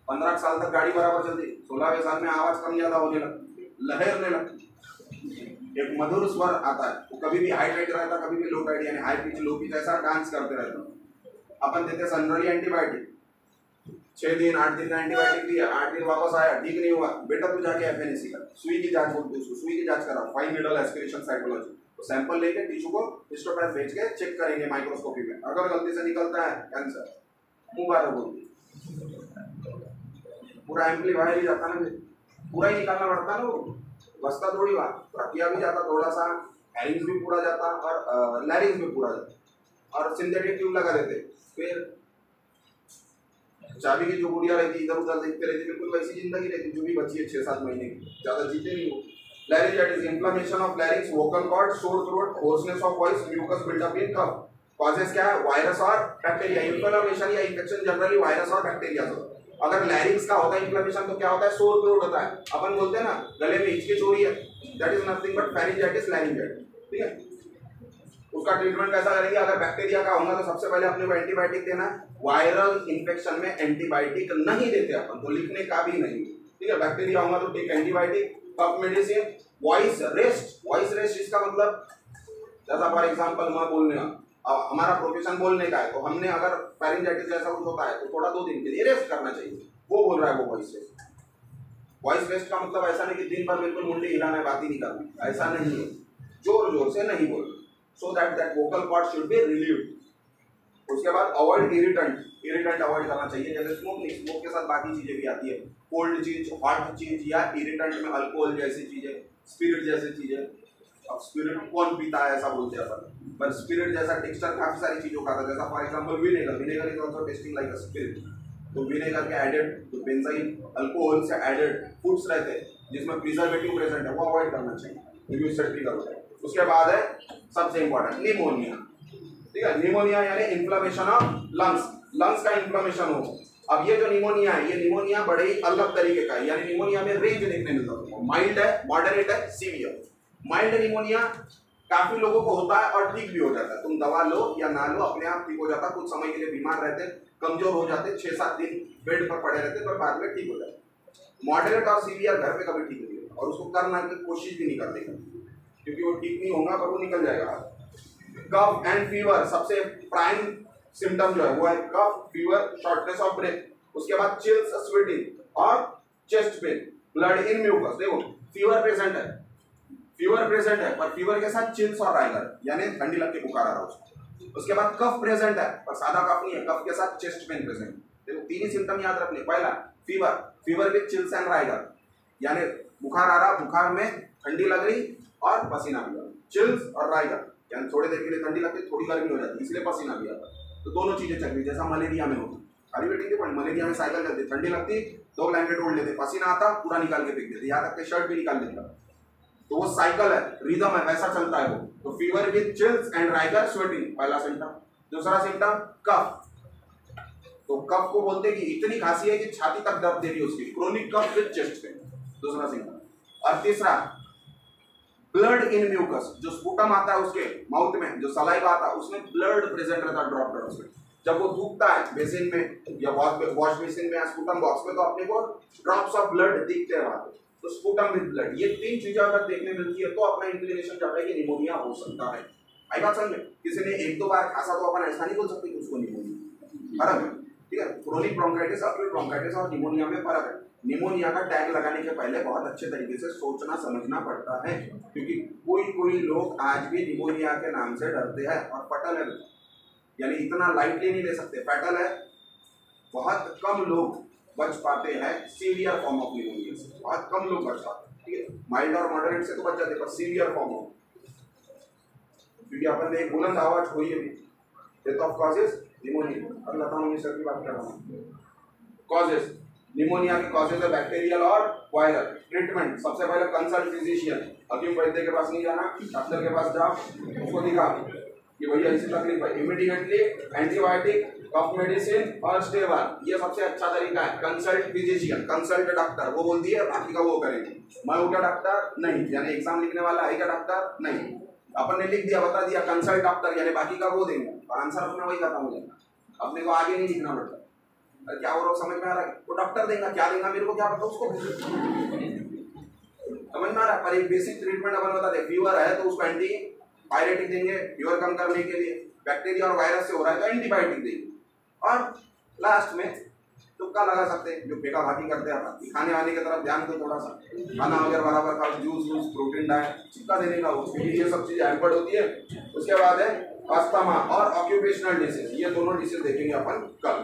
15 साल तक गाड़ी बराबर चलती, 16वें साल में आवाज कम ज्यादा होने लगती, लहरने लगती। एक मधुर स्वर आता है, वो कभी भी हाई टाइट रहता, कभी भी लो टाइट, यानी हाई पिच लो पिच, ऐसा डांस करते रहता। अपन देते जनरली एंटीबायोटिक, 6 दिन 8 दिन का एंटीबायोटिक दिया, 8 दिन वापस आया, ठीक नहीं हुआ, बेटा तू जाके एफएनएसी कर, सुई की जांच बोलते उसको, सुई की जांच करा, फाइन नीडल एस्पिरेशन साइकोलॉजी। तो सैंपल लेके टिश्यू को हिस्टोपैथ भेज के चेक करेंगे माइक्रोस्कोपी में। अगर गलती से निकलता है कैंसर, मुबारक बोलती, पूरा एम्पलीफायर ही जाता ना, पूरा ही निकालना पड़ता ना, वो बसता थोड़ी बात, प्रक्रिया भी जाता थोड़ा सा, हैरिंग्स भी पूरा जाता और लैरिंग्स भी पूरा जाता, और सिंथेटिक ट्यूब लगा देते। फिर चाबी की जो गुड़िया रहती इधर उधर देखते रहती, बिल्कुल वैसी जिंदगी रहती जो भी बची है 6-7 महीने की, ज्यादा जीते नहीं हो। Laryngitis, inflammation of larynx, vocal cord, sore throat, hoarseness of voice, mucus buildup in cough. Causes क्या है? वायरस और बैक्टीरिया। इन्फ्लेमेशन या इन्फेक्शन जनरली वायरस और बैक्टीरिया से। अगर लैरिंग्स का होता है इन्फ्लेमेशन तो क्या होता है? सोर थ्रोट होता है। अपन बोलते हैं ना गले में हिचकिच हो रही है, that is nothing but pharyngitis, laryngitis. ठीक है, उसका ट्रीटमेंट कैसा करेंगे? अगर बैक्टीरिया का होगा तो सबसे पहले अपने को एंटीबायोटिक देना। वायरल इन्फेक्शन में एंटीबायोटिक नहीं देते अपन, तो लिखने का भी नहीं। ठीक है, बैक्टीरिया होगा तो ठीक antibiotic, cough medicine, voice rest. Voice rest इसका मतलब जैसा फॉर एग्जांपल मैं बोलने का, अब हमारा प्रोफेशन बोलने का है, तो हमने अगर फेरिंजाइटिस जैसा कुछ होता है तो थोड़ा 2 दिन के लिए रेस्ट करना चाहिए, वो बोल रहा है वो वॉइस रेस्ट। वॉइस रेस्ट का मतलब ऐसा नहीं कि दिन भर बिल्कुल मुंडी हिलाना है, बात ही नहीं करनी, ऐसा नहीं है, जोर जोर से नहीं बोलना, so that vocal cord should be relieved। उसके बाद अवॉइड इरिटेंट अवॉइड करना चाहिए, जैसे स्मोक नहीं, स्मोक के साथ बाकी चीजें भी आती है, कोल्ड चीज, हॉट चीज, या इरिटेंट में अल्कोहल जैसी चीजें, स्पिरिट जैसी चीजें। अब स्पिरिट कौन पीता है ऐसा बोलते हैं अपन, पर स्पिरिट जैसा टेक्सचर काफी सारी चीजों का था, जैसा for example vinegar, vinegar is also testing like a spirit. तो विनेगर के एडेड तो बेंजाइन अल्कोहल से एडेड फूड्स रहते हैं जिसमें प्रिजर्वेटिव प्रेजेंट है, वो अवॉइड करना चाहिए क्योंकि उससे ट्रिगर होता है। उसके बाद है सबसे इंपॉर्टेंट निमोनिया, ठीक है। निमोनिया यानी इन्फ्लेमेशन ऑफ लंग्स, लंग्स का इन्फ्लेमेशन हो। अब ये जो निमोनिया है, ये निमोनिया बड़े ही अलग तरीके का है, यानी निमोनिया में रेंज देखने मिलता है, माइल्ड है, मॉडरेट है, सीवियर। माइल्ड निमोनिया काफी लोगों को होता है और ठीक भी हो जाता है, तुम दवा लो या ना लो अपने आप ठीक हो जाता है। कुछ समय के लिए बीमार रहते, कमजोर हो जाते, 6-7 दिन बेड पर पड़े रहते, पर बाद में ठीक हो जाते। मॉडरेट और सीवियर घर पे कभी ठीक नहीं होता और उसको करना की कोशिश भी नहीं करते क्योंकि वो ठीक नहीं होगा, पर वो निकल जाएगा। कफ एंड फीवर सबसे प्राइम सिम्टम जो है वो है cough, fever, shortness of breath. उसके बाद चिल्स, स्वेटिंग और chest pain, blood in mucus. देखो फीवर प्रेजेंट है, फीवर प्रेजेंट है, पर फीवर के साथ चिल्स और राइगर यानी ठंडी लग के बुखार आ रहा है उसको। उसके बाद कफ प्रेजेंट है, पर सादा कफ नहीं है, कफ के साथ चेस्ट पेन प्रेजेंट। देखो तीन ही सिम्टम याद रखने, पहला fever, fever with chills and rigor यानी बुखार आ रहा, बुखार में ठंडी लग रही और पसीना भी आ रहा। चिल्स और राइगर यानी थोड़ी देर के लिए ठंडी लगती, थोड़ी गर्मी हो जाती, इसलिए पसीना भी आता। तो दोनों चीजें चल रही, जैसा मलेरिया में होती। अरे बेटी के मलेरिया में साइकिल चलती, ठंडी लगती, 2 ब्लैंकेट ओढ़ लेते, पसीना आता, पूरा निकाल के फेंक देते, यहाँ तक के शर्ट भी निकाल देता। तो वो साइकिल है, रिदम है, वैसा चलता है वो। तो fever with chills and rigor, sweating पहला सिम्टम। दूसरा सिम्टम कफ, तो कफ को बोलते हैं कि इतनी खांसी है कि छाती तक दर्द दे रही है उसकी, chronic cough with chest pain, दूसरा सिम्टम। और तीसरा ब्लड इन म्यूकस, जो स्पूटम आता है उसके माउथ में, जो सलाइवा आता है उसमें ब्लड प्रेजेंट रहता है, ड्रॉप ड्रॉप्स में। जब वो थूकता है बेसिन में या वॉश बेसिन में या स्पूटम बॉक्स में, तो अपने को ड्रॉप्स ऑफ ब्लड दिखते हैं वहां पे, तो स्पूटम विद ब्लड। ये 3 चीजें अगर देखने मिलती है तो अपना इंक्लिनेशन जाता है कि निमोनिया हो सकता है। आई बात समझ में? किसी ने 1-2 बार खांसा तो अपन ऐसा नहीं बोल सकते कि उसको निमोनिया। फर्क है, ठीक है। क्रोनिक ब्रोंकाइटिस, एक्यूट ब्रोंकाइटिस और निमोनिया में फर्क है। निमोनिया का टैग लगाने के पहले बहुत अच्छे तरीके से सोचना समझना पड़ता है, क्योंकि कोई लोग आज भी निमोनिया के नाम से डरते हैं और फटल है, यानी इतना लाइटली नहीं ले सकते। फैटल है, बहुत कम लोग बच पाते हैं सीवियर फॉर्म ऑफ निमोनिया से, बहुत कम लोग बच पाते हैं, ठीक है। माइल्ड और मॉडरेट से तो बच जाते, पर सीवियर फॉर्म ऑफ, क्योंकि अपन ने एक बुलंद आवाज हुई है डेथ ऑफ कॉजेज निमोनिया। अब लता मंगेशकर की बात कर रहा हूँ। कॉजेज निमोनिया के कॉजेज है बैक्टीरियल और वायरल। ट्रीटमेंट सबसे पहले कंसल्ट फिजिशियन, हकीम वैद्य के पास नहीं जाना, डॉक्टर के पास जाओ, उसको दिखा कि भैया ऐसी तकलीफ है, इमीडिएटली एंटीबायोटिक, कफ मेडिसिन और स्टेबल, ये सबसे अच्छा तरीका है। कंसल्ट फिजिशियन, कंसल्ट डॉक्टर, वो बोल दिए बाकी का वो करेंगे। मैं उठा डॉक्टर नहीं, यानी एग्जाम लिखने वाला है का डॉक्टर नहीं, अपन ने लिख दिया, बता दिया कंसल्ट डॉक्टर, यानी बाकी का वो देंगे और आंसर अपना वही खत्म हो जाएगा, अपने को आगे नहीं लिखना पड़ता। क्या हो रहा है समझ में आ रहा है? तो डॉक्टर देगा, क्या देगा मेरे को क्या पता उसको, समझ में आ रहा है? पर एक बेसिक ट्रीटमेंट अपन बता दे, फीवर है तो उसको एंटीबायोटिक देंगे फीवर कम करने के लिए, बैक्टीरिया और वायरस से हो रहा है तो एंटीबायोटिक देंगे, और लास्ट में तुक्का लगा सकते हैं, जो बेका भाती करते हैं अपन। खाने वाने की तरफ ध्यान दो, थोड़ा सा खाना वगैरह बराबर खाओ, जूस प्रोटीन डाइट, चिपका देने का हो, ये सब चीजें हैम्पर्ड होती है। उसके बाद है अस्थमा और ऑक्यूपेशनल डिसीज, ये दोनों डिसीज देखेंगे अपन कल,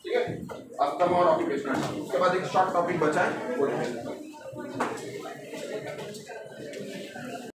ठीक है। अस्थमा और ऑक्यूपेशनल, उसके बाद एक शॉर्ट टॉपिक बचा है वो